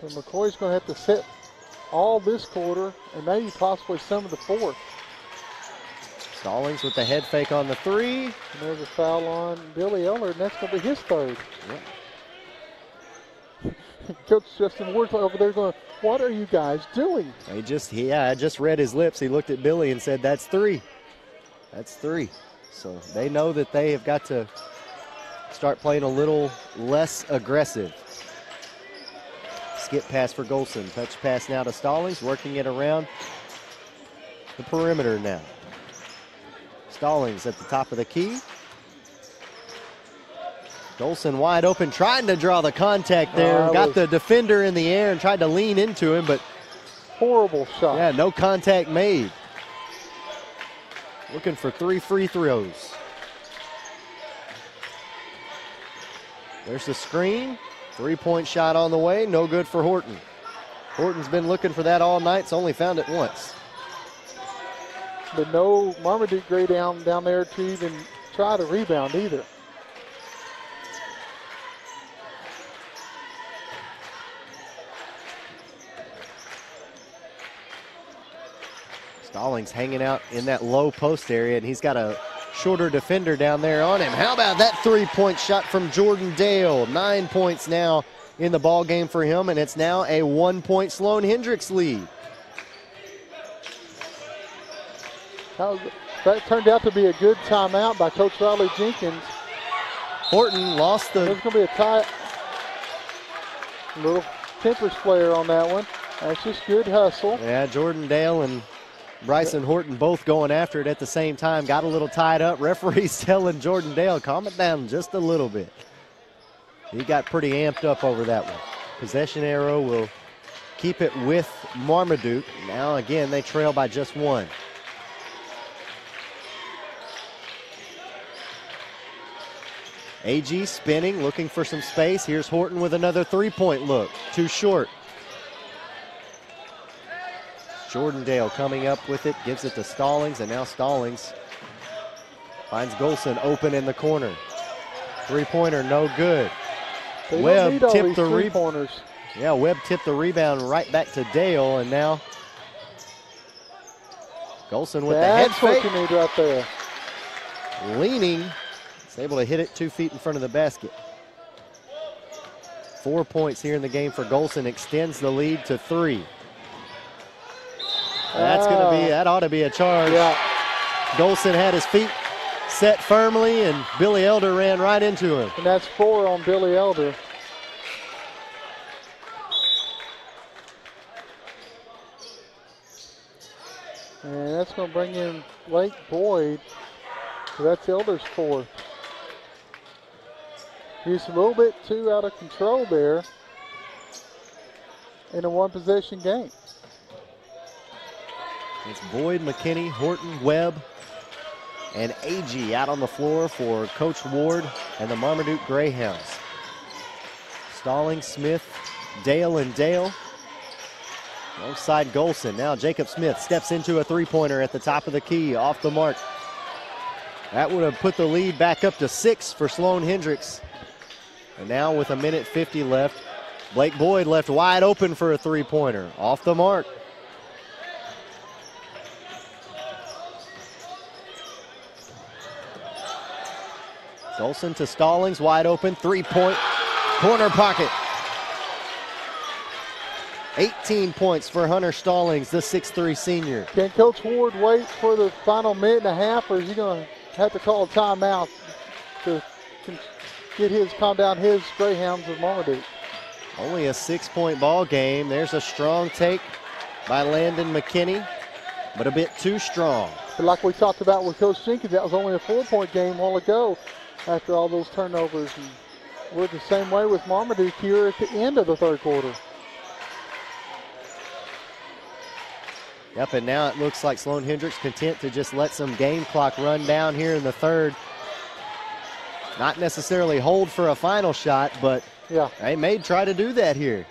And McCoy's going to have to sit all this quarter and maybe possibly some of the fourth. Stallings with the head fake on the 3. And there's a foul on Billy Eller, and that's going to be his 3rd. Yeah. Coach Justin Ward's over there going, what are you guys doing? I just read his lips. He looked at Billy and said, that's 3. That's 3. So they know that they have got to start playing a little less aggressive. Skip pass for Golson. Touch pass now to Stallings, working it around the perimeter now. Stallings at the top of the key. Golson wide open, trying to draw the contact there. Got the defender in the air and tried to lean into him, but horrible shot. Yeah, no contact made. Looking for 3 free throws. There's the screen. 3-point shot on the way, no good for Horton. Horton's been looking for that all night, it's only found it once. But no Marmaduke Gray down there to even try to rebound either. Stallings hanging out in that low post area, and he's got a shorter defender down there on him. How about that 3-point shot from Jordan Dale? 9 points now in the ball game for him, and it's now a 1-point Sloan-Hendrix lead. That turned out to be a good timeout by Coach Riley Jenkins. Horton lost the... There's going to be a tie. A little temper flare on that one. That's just good hustle. Yeah, Jordan Dale and Bryson Horton both going after it at the same time. Got a little tied up. Referee's telling Jordan Dale, calm it down just a little bit. He got pretty amped up over that one. Possession arrow will keep it with Marmaduke. Now again, they trail by just 1. AG spinning, looking for some space. Here's Horton with another three-point look. Too short. Jordandale coming up with it, gives it to Stallings, and now Stallings finds Golson open in the corner. Three-pointer, no good. Webb tipped the three-pointers. Yeah, Webb tipped the rebound right back to Dale, and now Golson with the head fake. That's what you need right there. Leaning, is able to hit it 2 feet in front of the basket. 4 points here in the game for Golson, extends the lead to 3. That ought to be a charge. Yeah. Golson had his feet set firmly, and Billy Elder ran right into him. And that's 4 on Billy Elder. And that's going to bring in Blake Boyd. So that's Elder's 4th. He's a little bit too out of control there in a one-possession game. It's Boyd, McKinney, Horton, Webb, and AG out on the floor for Coach Ward and the Marmaduke Greyhounds. Stallings, Smith, Dale, and Dale. Alongside Golson. Now Jacob Smith steps into a three-pointer at the top of the key, off the mark. That would have put the lead back up to 6 for Sloan-Hendrix. And now with 1:50 left, Blake Boyd left wide open for a three-pointer, off the mark. Golson to Stallings, wide open, three-point, corner pocket. 18 points for Hunter Stallings, the 6'3" senior. Can Coach Ward wait for the final minute and a half, or is he going to have to call a timeout to calm down his Greyhounds of Marmaduke? Only a 6-point ball game. There's a strong take by Landon McKinney, but a bit too strong. But like we talked about with Coach Jenkins, that was only a 4-point game a while ago after all those turnovers. And we're the same way with Marmaduke here at the end of the third quarter. Yep, and now it looks like Sloan-Hendrix content to just let some game clock run down here in the third. Not necessarily hold for a final shot, but yeah, they may try to do that here.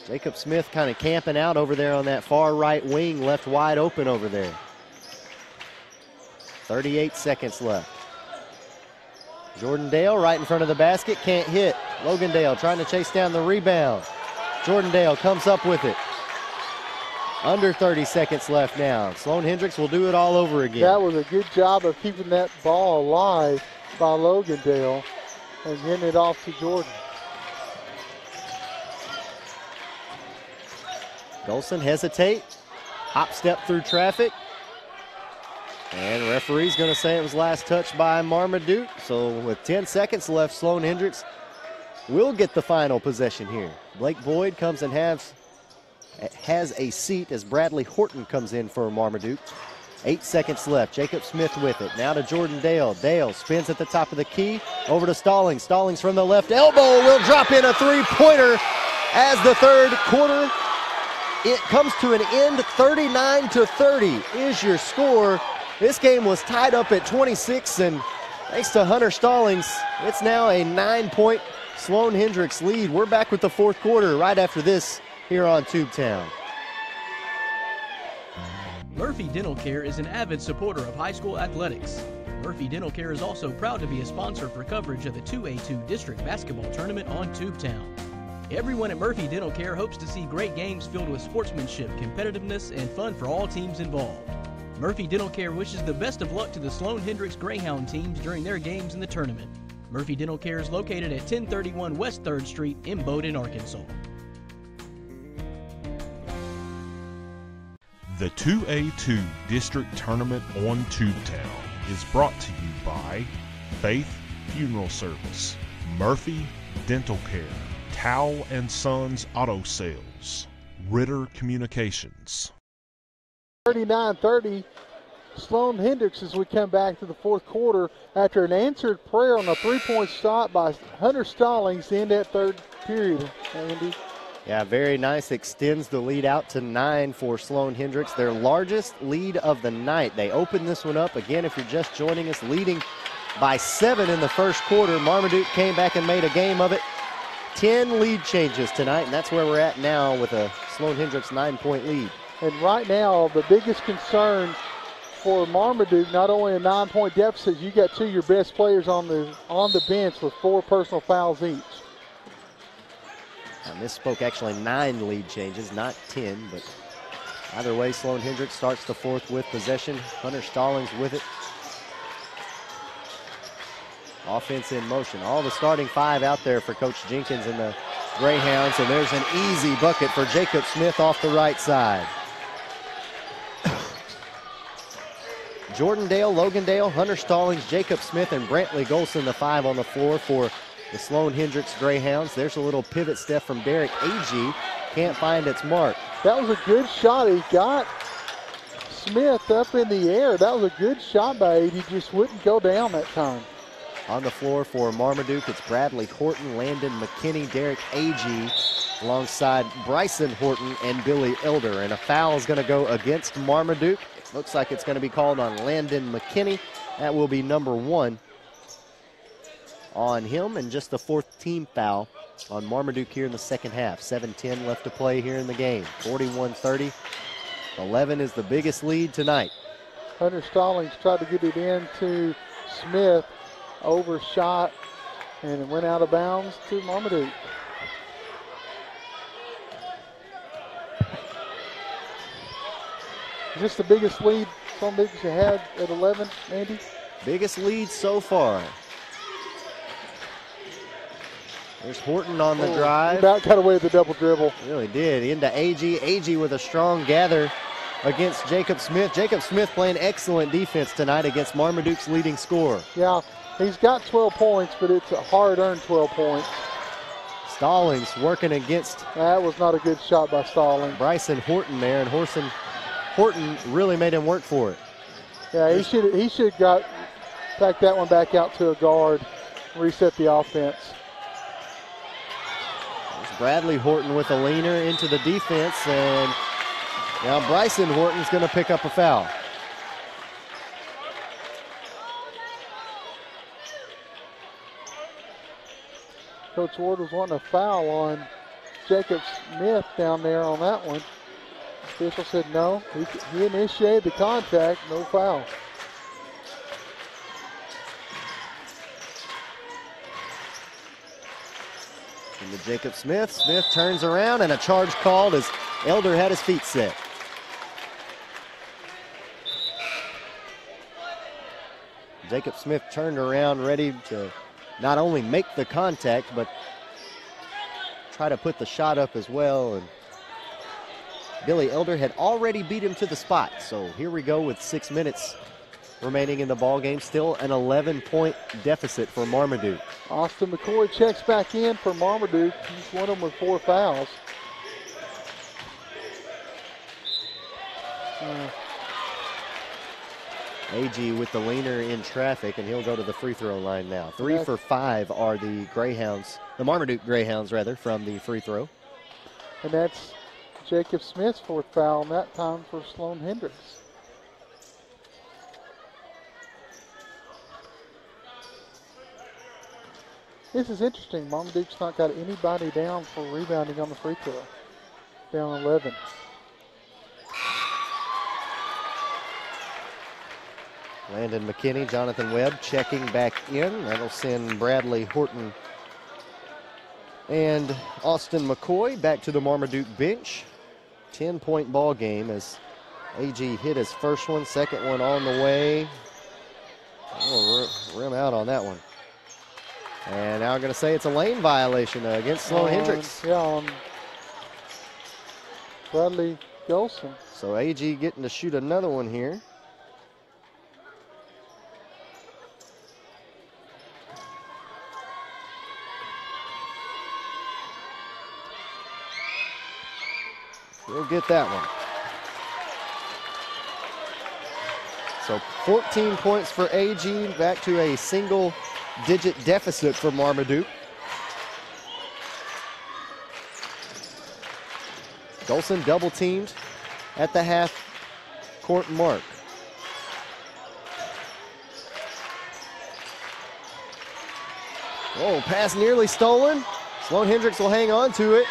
Jacob Smith kind of camping out over there on that far right wing, left wide open over there. 38 seconds left. Jordandale right in front of the basket, can't hit. Logandale trying to chase down the rebound. Jordandale comes up with it. Under 30 seconds left now. Sloan-Hendrix will do it all over again. That was a good job of keeping that ball alive by Logandale and getting it off to Jordan. Golson hesitate, hop step through traffic. And the referee's going to say it was last touched by Marmaduke. So with 10 seconds left, Sloan-Hendrix will get the final possession here. Blake Boyd comes and has a seat as Bradley Horton comes in for Marmaduke. 8 seconds left. Jacob Smith with it. Now to Jordandale. Dale spins at the top of the key. Over to Stallings. Stallings from the left elbow will drop in a three-pointer as the third quarter. It comes to an end. 39-30 is your score. This game was tied up at 26, and thanks to Hunter Stallings, it's now a 9-point Sloan-Hendrix lead. We're back with the fourth quarter right after this here on Tubetown. Murphy Dental Care is an avid supporter of high school athletics. Murphy Dental Care is also proud to be a sponsor for coverage of the 2A2 District Basketball Tournament on Tubetown. Everyone at Murphy Dental Care hopes to see great games filled with sportsmanship, competitiveness, and fun for all teams involved. Murphy Dental Care wishes the best of luck to the Sloan-Hendrix Greyhound teams during their games in the tournament. Murphy Dental Care is located at 1031 West 3rd Street in Bowdoin, Arkansas. The 2A2 District Tournament on Tubetown is brought to you by Faith Funeral Service, Murphy Dental Care, Towle & Sons Auto Sales, Ritter Communications. 39-30, Sloan-Hendrix as we come back to the fourth quarter after an answered prayer on a three-point shot by Hunter Stallings in that third period. Andy. Yeah, very nice. Extends the lead out to 9 for Sloan-Hendrix, their largest lead of the night. They opened this one up. Again, if you're just joining us, leading by 7 in the first quarter. Marmaduke came back and made a game of it. 10 lead changes tonight, and that's where we're at now with a Sloan-Hendrix 9-point lead. And right now, the biggest concern for Marmaduke, not only a 9-point deficit, you got 2 of your best players on the bench with 4 personal fouls each. I misspoke, actually 9 lead changes, not 10, but either way, Sloan-Hendrix starts the fourth with possession. Hunter Stallings with it. Offense in motion. All the starting 5 out there for Coach Jenkins and the Greyhounds, and there's an easy bucket for Jacob Smith off the right side. Jordandale, Logandale, Hunter Stallings, Jacob Smith, and Brantley Golson, the 5 on the floor for the Sloan-Hendrix Greyhounds. There's a little pivot step from Derek Agee. Can't find its mark. That was a good shot. He got Smith up in the air. That was a good shot by Agee. He just wouldn't go down that time. On the floor for Marmaduke, it's Bradley Horton, Landon McKinney, Derek Agee, alongside Bryson Horton and Billy Elder. And a foul is going to go against Marmaduke. Looks like it's going to be called on Landon McKinney. That will be number 1 on him, and just the 4th team foul on Marmaduke here in the second half. 7:10 left to play here in the game. 41-30. 11 is the biggest lead tonight. Hunter Stallings tried to get it into Smith, overshot, and it went out of bounds to Marmaduke. Is this the biggest lead Sloan-Hendrix had at 11, Andy? Biggest lead so far. There's Horton on the drive. He about got away with the double dribble. Really did. Into Agee. Agee with a strong gather against Jacob Smith. Jacob Smith playing excellent defense tonight against Marmaduke's leading scorer. Yeah, he's got 12 points, but it's a hard-earned 12 points. Stallings working against. That was not a good shot by Stallings. Bryson Horton there, and Horton really made him work for it. Yeah, he should have packed that one back out to a guard, reset the offense. There's Bradley Horton with a leaner into the defense, and now Bryson Horton's going to pick up a foul. Coach Ward was wanting a foul on Jacob Smith down there on that one. Official said no. He initiated the contact, no foul. Into Jacob Smith. Smith turns around, and a charge called as Elder had his feet set. Jacob Smith turned around ready to not only make the contact, but try to put the shot up as well. And Billy Elder had already beat him to the spot. So here we go with 6 minutes remaining in the ball game. Still an 11-point deficit for Marmaduke. Austin McCoy checks back in for Marmaduke. He's one of them with 4 fouls. Agee with the leaner in traffic, and he'll go to the free throw line now. 3 for 5 are the Greyhounds, the Marmaduke Greyhounds rather, from the free throw. And that's Jacob Smith's 4th foul, and that time for Sloan-Hendrix. This is interesting. Marmaduke's not got anybody down for rebounding on the free throw. Down 11. Landon McKinney, Jonathan Webb checking back in. That'll send Bradley Horton and Austin McCoy back to the Marmaduke bench. 10-point ball game as Agee hit his first one, second one on the way. Oh, rim out on that one. And now I'm going to say it's a lane violation against Sloan-Hendrix. Yeah, on Bradley Golson. So Agee getting to shoot another one here. We'll get that one. So 14 points for Agee, back to a single-digit deficit for Marmaduke. Golson double teamed at the half court mark. Oh, pass nearly stolen. Sloan-Hendrix will hang on to it.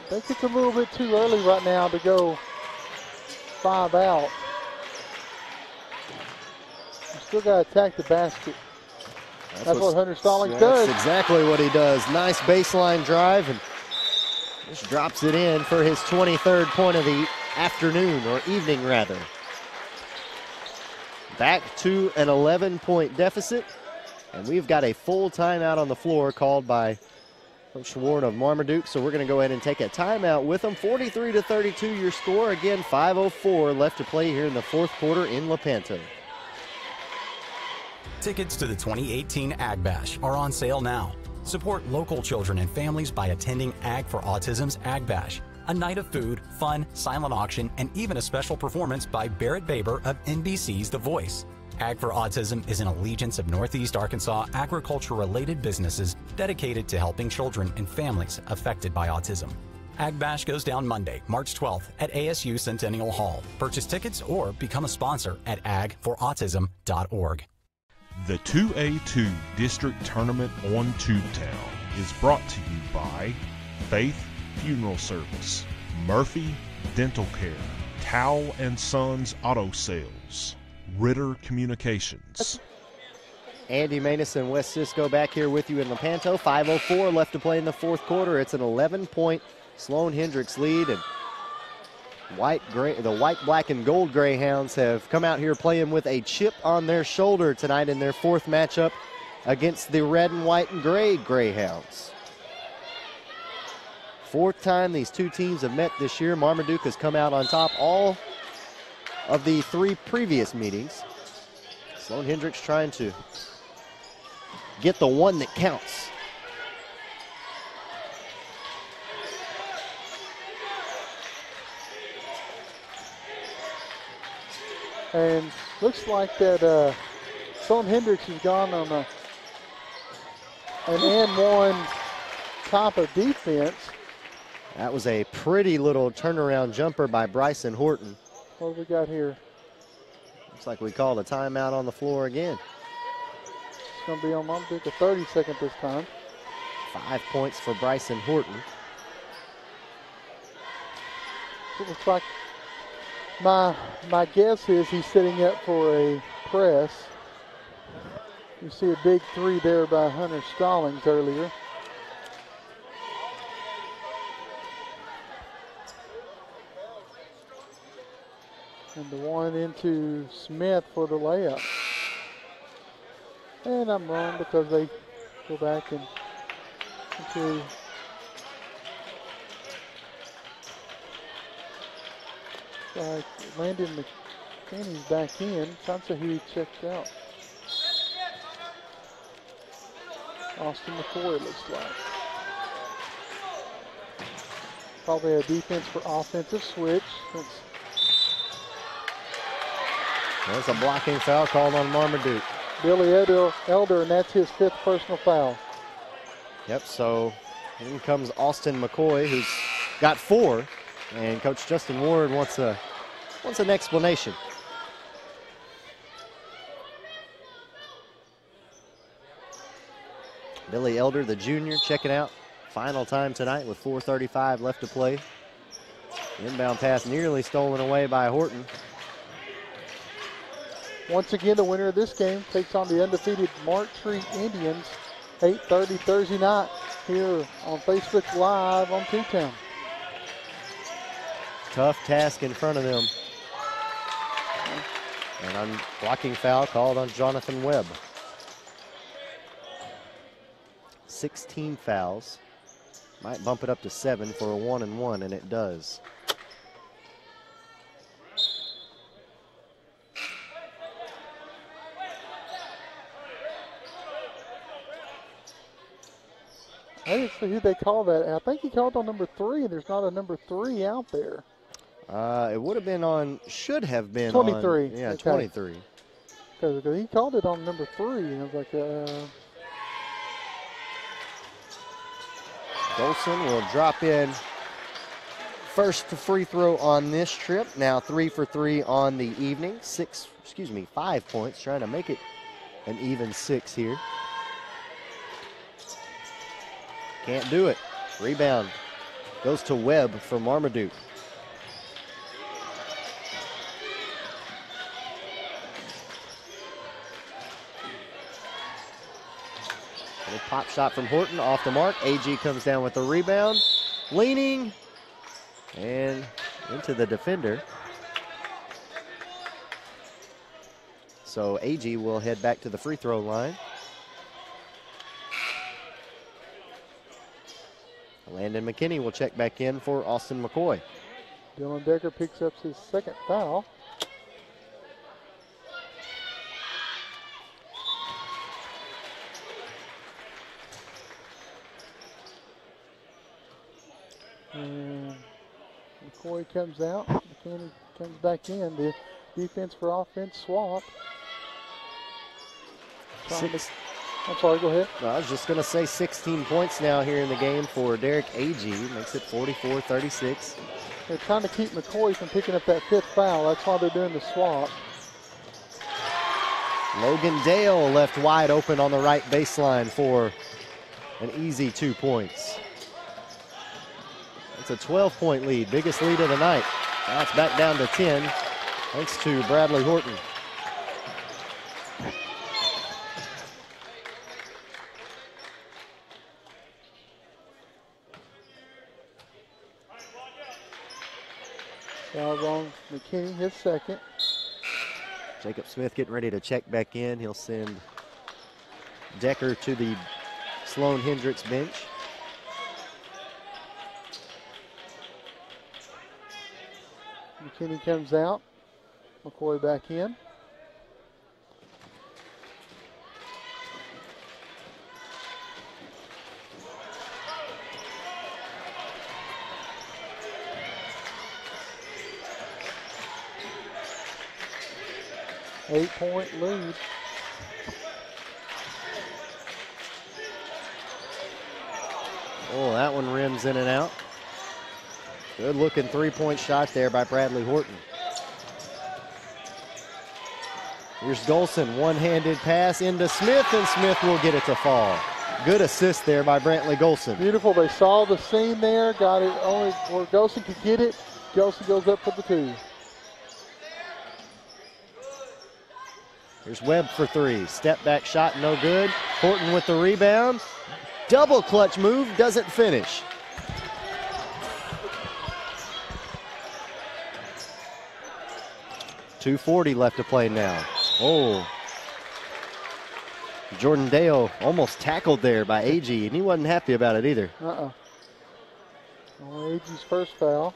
I think it's a little bit too early right now to go 5 out. You still got to attack the basket. That's what Hunter Stallings does. That's exactly what he does. Nice baseline drive, and just drops it in for his 23rd point of the afternoon, or evening rather. Back to an 11-point deficit, and we've got a full timeout on the floor called by Coach Ward of Marmaduke, so we're going to go ahead and take a timeout with them. 43-32 your score. Again, 5:04 left to play here in the fourth quarter in Lepanto. Tickets to the 2018 Ag Bash are on sale now. Support local children and families by attending Ag for Autism's Ag Bash, a night of food, fun, silent auction, and even a special performance by Barrett Baber of NBC's The Voice. Ag for Autism is an allegiance of Northeast Arkansas agriculture-related businesses dedicated to helping children and families affected by autism. Ag Bash goes down Monday, March 12th at ASU Centennial Hall. Purchase tickets or become a sponsor at agforautism.org. The 2A2 District Tournament on Tubetown is brought to you by Faith Funeral Service, Murphy Dental Care, Towle & Sons Auto Sales, Ritter Communications. Andy Maness and West Cisco back here with you in Lepanto. 5:04 left to play in the fourth quarter. It's an 11-point Sloan-Hendrix lead, and the white, black, and gold Greyhounds have come out here playing with a chip on their shoulder tonight in their fourth matchup against the red and white and gray Greyhounds. Fourth time these two teams have met this year. Marmaduke has come out on top all of the 3 previous meetings. Sloan-Hendrix trying to get the one that counts. And looks like that Sloan-Hendrix has gone on an and one type of defense. That was a pretty little turnaround jumper by Bryson Horton. What do we got here? Looks like we called a timeout on the floor again. It's going to be on Marmaduke, a 30-second this time. 5 points for Bryson Horton. It looks like my guess is he's setting up for a press. You see a big 3 there by Hunter Stallings earlier. And the one into Smith for the layup. And I'm wrong because they go back and into Landon McKinney's back in. Sounds like he checked out. Austin McCoy looks like. Probably a defense for offensive switch. There's a blocking foul called on Marmaduke. Billy Elder, and that's his 5th personal foul. Yep, so in comes Austin McCoy, who's got 4, and Coach Justin Ward wants an explanation. Billy Elder, the junior, checking out. Final time tonight with 4:35 left to play. Inbound pass nearly stolen away by Horton. Once again, the winner of this game takes on the undefeated Marktree Indians. 8:30 Thursday night here on Facebook Live on Tubetown. Tough task in front of them. And a blocking foul called on Jonathan Webb. 16 fouls. Might bump it up to 7 for a 1-and-1, and it does. I didn't see who they called that. I think he called on number 3, and there's not a number 3 out there. It would have been on, should have been 23. On, yeah, okay. 23. Because he called it on number 3, and I was like, Golson will drop in first free throw on this trip. Now 3 for 3 on the evening. 5 points, trying to make it an even 6 here. Can't do it. Rebound goes to Webb for Marmaduke. Little pop shot from Horton, off the mark. AG comes down with the rebound. Leaning, and into the defender. So AG will head back to the free throw line. Landon McKinney will check back in for Austin McCoy. Dylan Decker picks up his second foul. And McCoy comes out. McKinney comes back in. The defense for offense swap. I'm sorry, go ahead. I was just going to say 16 points now here in the game for Derek Agee. Makes it 44-36. They're trying to keep McCoy from picking up that 5th foul. That's why they're doing the swap. Logan Dale left wide open on the right baseline for an easy 2 points. It's a 12-point lead, biggest lead of the night. Now it's back down to 10, thanks to Bradley Horton. Foul on McKinney, his second. Jacob Smith getting ready to check back in. He'll send Decker to the Sloan-Hendrix bench. McKinney comes out. McCoy back in. Eight-point lead. Oh, that one rims in and out. Good looking 3-point shot there by Bradley Horton. Here's Golson, one-handed pass into Smith, and Smith will get it to fall. Good assist there by Brantley Golson. Beautiful, they saw the seam there, got it only where Golson could get it. Golson goes up for the 2. Here's Webb for 3. Step back shot, no good. Horton with the rebound. Double clutch move, doesn't finish. .240 left to play now. Oh. Jordan Dale almost tackled there by AG, and he wasn't happy about it either. Only AG's first foul.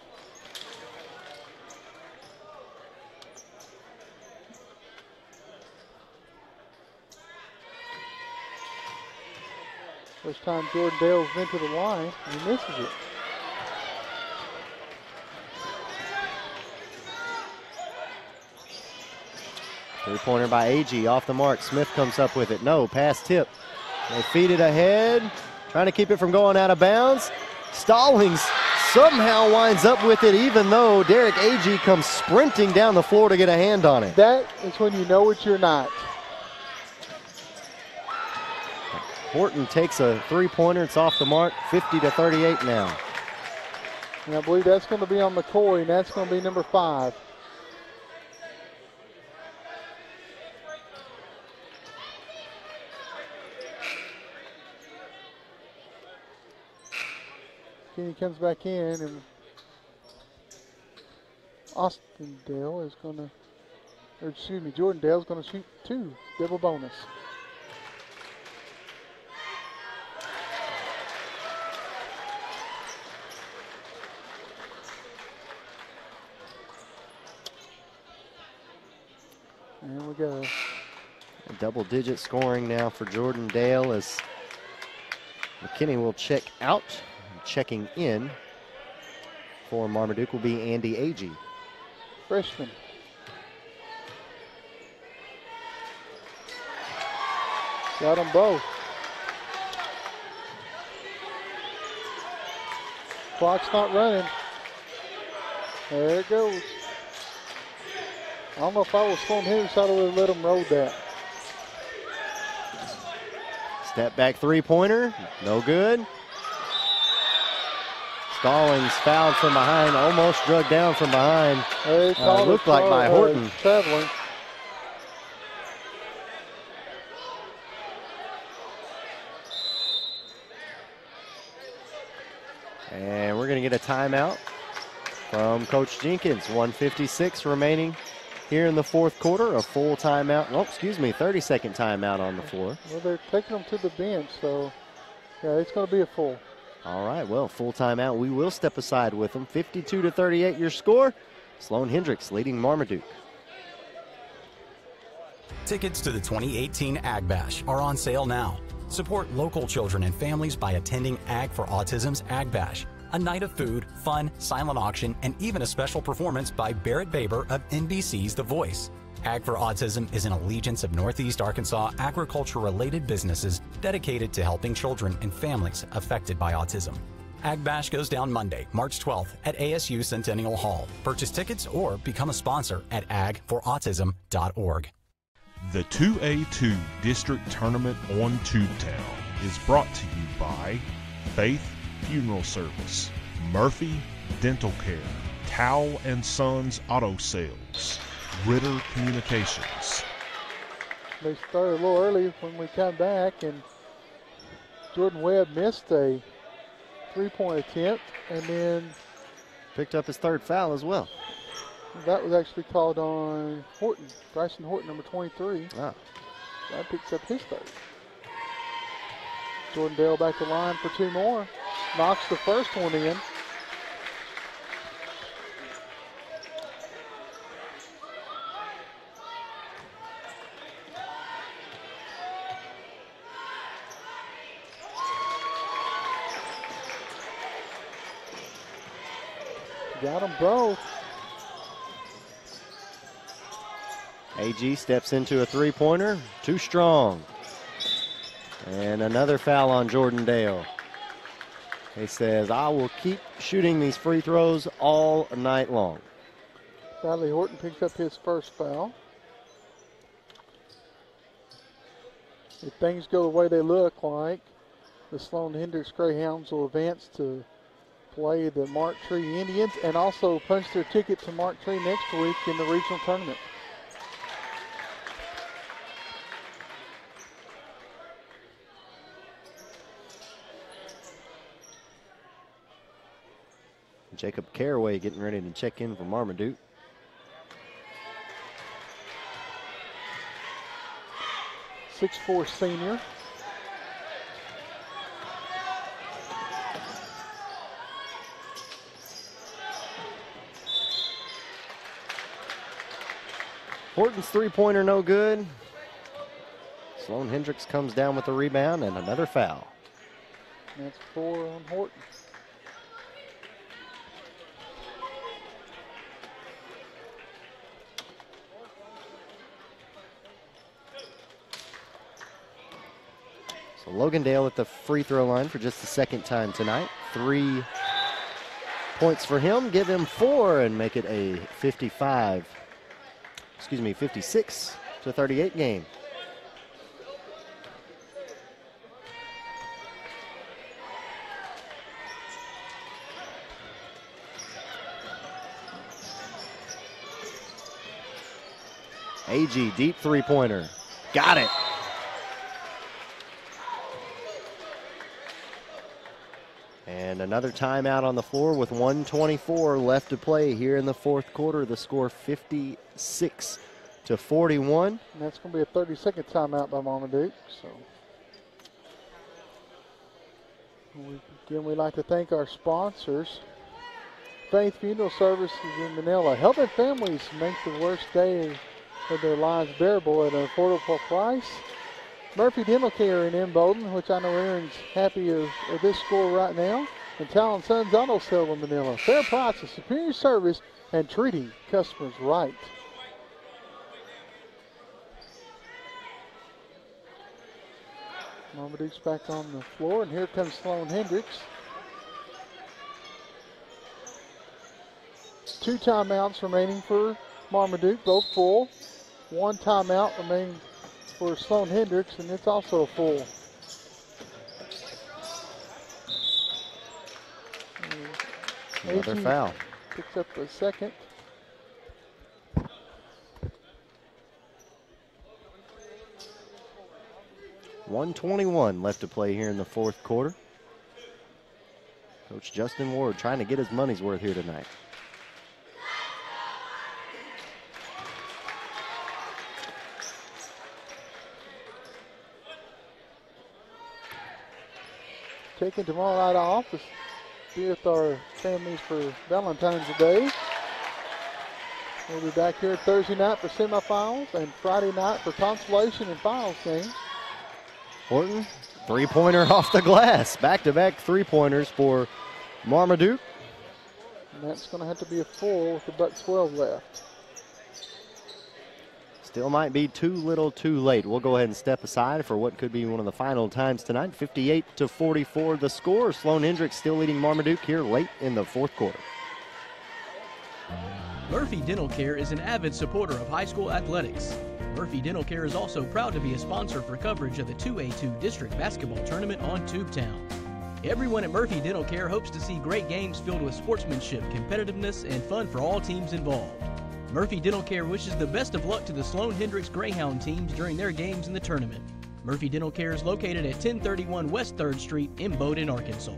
First time Jordan Dale's been to the line, and he misses it. Three-pointer by AG, off the mark. Smith comes up with it. No, pass tip. They feed it ahead, trying to keep it from going out of bounds. Stallings somehow winds up with it, even though Derek Agee comes sprinting down the floor to get a hand on it. That is when you know it's your night. Horton takes a three-pointer. It's off the mark, 50-38 now. And I believe that's going to be on McCoy, and that's going to be number 5. Kenny comes back in, and Austin Dale is going to, or excuse me, Jordan Dale is going to shoot 2, double bonus. And we go. Double-digit scoring now for Jordan Dale as McKinney will check out. Checking in for Marmaduke will be Andy Agee. Freshman. Got them both. clock's not running. There it goes. I don't know if I was Sloan-Hendrix, I would have let him roll that. Step back three-pointer, no good. Stallings fouled from behind, almost drug down from behind. Looked like by Horton. Traveling. And we're going to get a timeout from Coach Jenkins. 1:56 remaining here in the fourth quarter. A full timeout. 30-second timeout on the floor. Well, they're taking them to the bench, so yeah, it's going to be a full. All right, well, full timeout. We will step aside with them. 52-38 your score. Sloan-Hendrix leading Marmaduke. Tickets to the 2018 Ag Bash are on sale now. Support local children and families by attending Ag for Autism's Ag Bash, a night of food, fun, silent auction, and even a special performance by Barrett Baber of NBC's The Voice. Ag for Autism is an allegiance of Northeast Arkansas agriculture-related businesses dedicated to helping children and families affected by autism. Ag Bash goes down Monday, March 12th at ASU Centennial Hall. Purchase tickets or become a sponsor at agforautism.org. The 2A2 District Tournament on Tubetown is brought to you by Faith Funeral Service, Murphy Dental Care, Towle & Sons Auto Sales, Ritter Communications. They started a little early when we come back, and Jordan Webb missed a three-point attempt and then picked up his third foul as well. That was actually called on Horton, Bryson Horton, number 23. Ah. That picks up his third. Jordan Dale back to line for two more. Knocks the first one in. Got them both. AG steps into a three-pointer, too strong. And another foul on Jordan Dale. He says, I will keep shooting these free throws all night long. Bradley Horton picks up his first foul. If things go the way they look like, the Sloan-Hendrix Greyhounds will advance to play the Mark Tree Indians and also punch their ticket to Mark Tree next week in the regional tournament. Jacob Caraway getting ready to check in for Marmaduke. .64 senior. Horton's three-pointer no good. Sloan-Hendrix comes down with the rebound and another foul. That's 4 on Horton. So Logan Dale at the free throw line for just the second time tonight. 3 points for him, give him 4 and make it a 56-38 game. AG, deep three-pointer. Got it. And another timeout on the floor with 1:24 left to play here in the fourth quarter. The score 56-41. And that's going to be a 30-second timeout by Marmaduke. So, again, we'd like to thank our sponsors. Faith Funeral Services in Manila, helping families make the worst day of their lives bearable at an affordable price. Murphy Dental Care in Bolden, which I know Aaron's happy of this score right now. And Towle & Sons Auto Sale in Manila. Fair prices, superior service, and treating customers right. Marmaduke's back on the floor, and here comes Sloan-Hendrix. 2 timeouts remaining for Marmaduke, both full. 1 timeout remaining for Sloan-Hendrix, and it's also full. Another foul. Picks up a second. .121 left to play here in the fourth quarter. Coach Justin Ward trying to get his money's worth here tonight. Taking tomorrow night off to be with our families for Valentine's Day. We'll be back here Thursday night for semifinals and Friday night for consolation and finals games. Horton, three-pointer off the glass. Back-to-back three-pointers for Marmaduke. And that's going to have to be a full with the buck 12 left. Still might be too little too late. We'll go ahead and step aside for what could be one of the final times tonight. 58-44 the score. Sloan-Hendrix still leading Marmaduke here late in the fourth quarter. Murphy Dental Care is an avid supporter of high school athletics. Murphy Dental Care is also proud to be a sponsor for coverage of the 2A2 District Basketball Tournament on Tubetown. Everyone at Murphy Dental Care hopes to see great games filled with sportsmanship, competitiveness, and fun for all teams involved. Murphy Dental Care wishes the best of luck to the Sloan-Hendrix Greyhound teams during their games in the tournament. Murphy Dental Care is located at 1031 West 3rd Street in Bowdoin, Arkansas.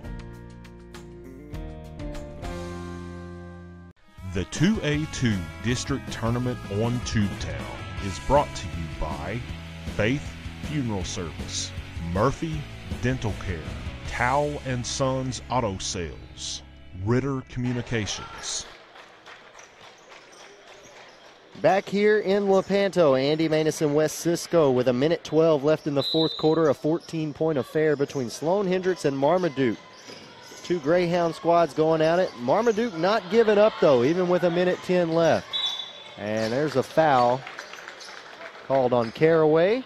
The 2A2 District Tournament on Tubetown is brought to you by Faith Funeral Service, Murphy Dental Care, Towle & Sons Auto Sales, Ritter Communications. Back here in Lepanto, Andy Maness and West Cisco with 1:12 left in the fourth quarter, a 14-point affair between Sloan-Hendrix and Marmaduke. Two Greyhound squads going at it. Marmaduke not giving up, though, even with 1:10 left. And there's a foul called on Caraway.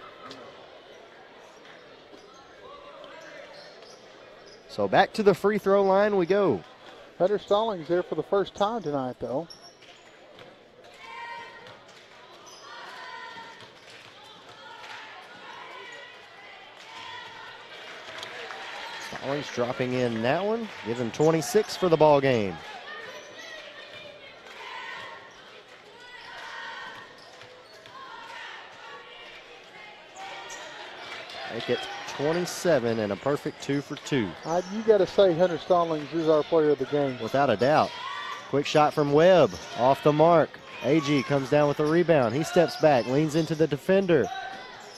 So back to the free throw line we go. Hunter Stallings there for the first time tonight, though. Stallings dropping in that one. Gives him 26 for the ball game. Make it 27 and a perfect 2 for 2. You got to say Hunter Stallings is our player of the game. Without a doubt. Quick shot from Webb. Off the mark. AG comes down with the rebound. He steps back, leans into the defender.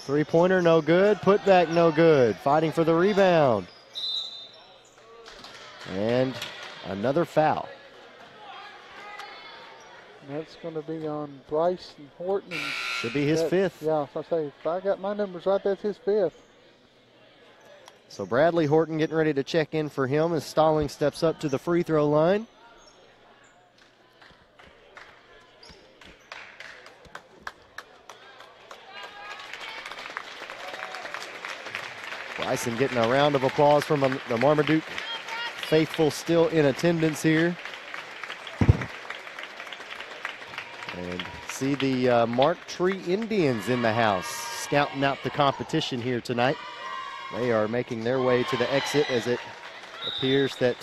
Three-pointer, no good. Putback, no good. Fighting for the rebound. And another foul. That's going to be on Bryce and Horton. Should be his fifth. Yeah, so I say, if I got my numbers right, that's his fifth. So Bradley Horton getting ready to check in for him as Stallings steps up to the free throw line. Bryson getting a round of applause from the Marmaduke faithful still in attendance here. And see the Mark Tree Indians in the house scouting out the competition here tonight. They are making their way to the exit as it appears that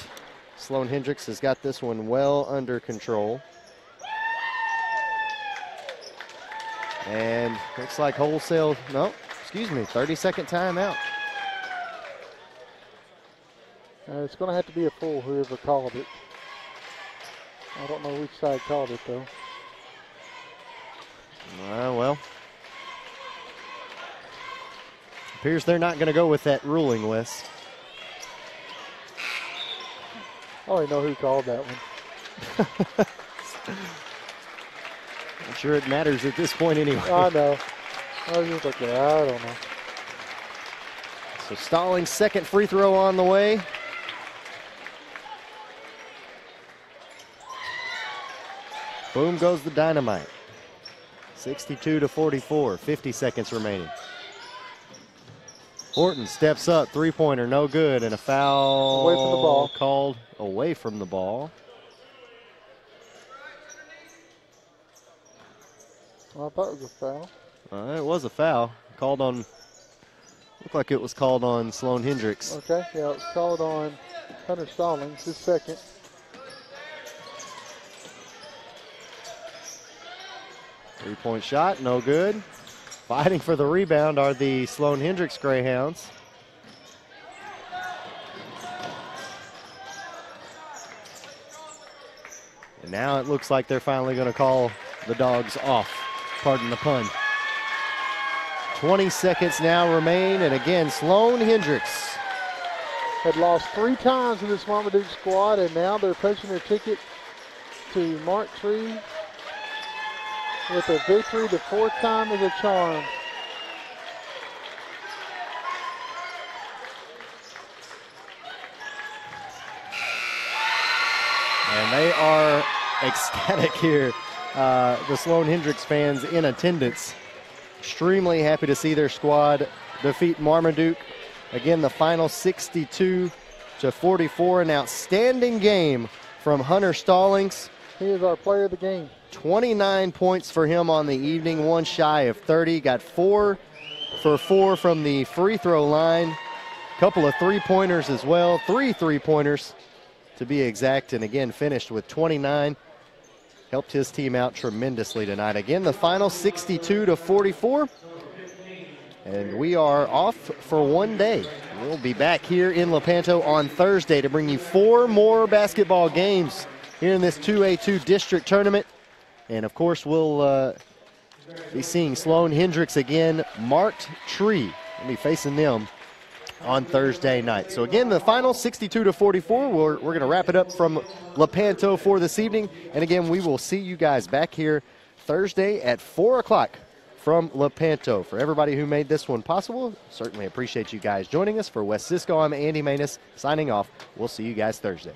Sloan-Hendrix has got this one well under control. And looks like 30-second timeout. It's going to have to be a full, whoever called it. I don't know which side called it, though. Well, appears they're not going to go with that ruling, Wes. I already know who called that one. I'm sure it matters at this point anyway. I know. I was just like, I don't know. So Stallings' second free throw on the way. Boom goes the dynamite. 62-44, 50 seconds remaining. Horton steps up, three-pointer, no good, and a foul away from the ball. Called away from the ball. I thought it was a foul. It was a foul. Called on, looked like it was called on Sloan-Hendrix. Okay, yeah, it was called on Hunter Stallings, his second. Three-point shot, no good. Fighting for the rebound are the Sloan-Hendrix Greyhounds. And now it looks like they're finally going to call the Dogs off. Pardon the pun. 20 seconds now remain, and again, Sloan-Hendrix had lost 3 times in this Marmaduke squad, and now they're punching their ticket to Mark Tree with a victory. The 4th time is a charm. And they are ecstatic here. The Sloan-Hendrix fans in attendance. Extremely happy to see their squad defeat Marmaduke. Again, the final 62-44. An outstanding game from Hunter Stallings. He is our player of the game. 29 points for him on the evening, 1 shy of 30. Got 4 for 4 from the free throw line. Couple of three-pointers as well. 3 three-pointers to be exact. And again, finished with 29. Helped his team out tremendously tonight. Again, the final 62-44. And we are off for one day. We'll be back here in Lepanto on Thursday to bring you 4 more basketball games here in this 2A2 district tournament. And of course, we'll be seeing Sloan-Hendrix again. Marked Tree. We'll be facing them on Thursday night. So again, the final 62-44. We're going to wrap it up from Lepanto for this evening. And again, we will see you guys back here Thursday at 4 o'clock from Lepanto. For everybody who made this one possible, certainly appreciate you guys joining us. For West Cisco, I'm Andy Maness signing off. We'll see you guys Thursday.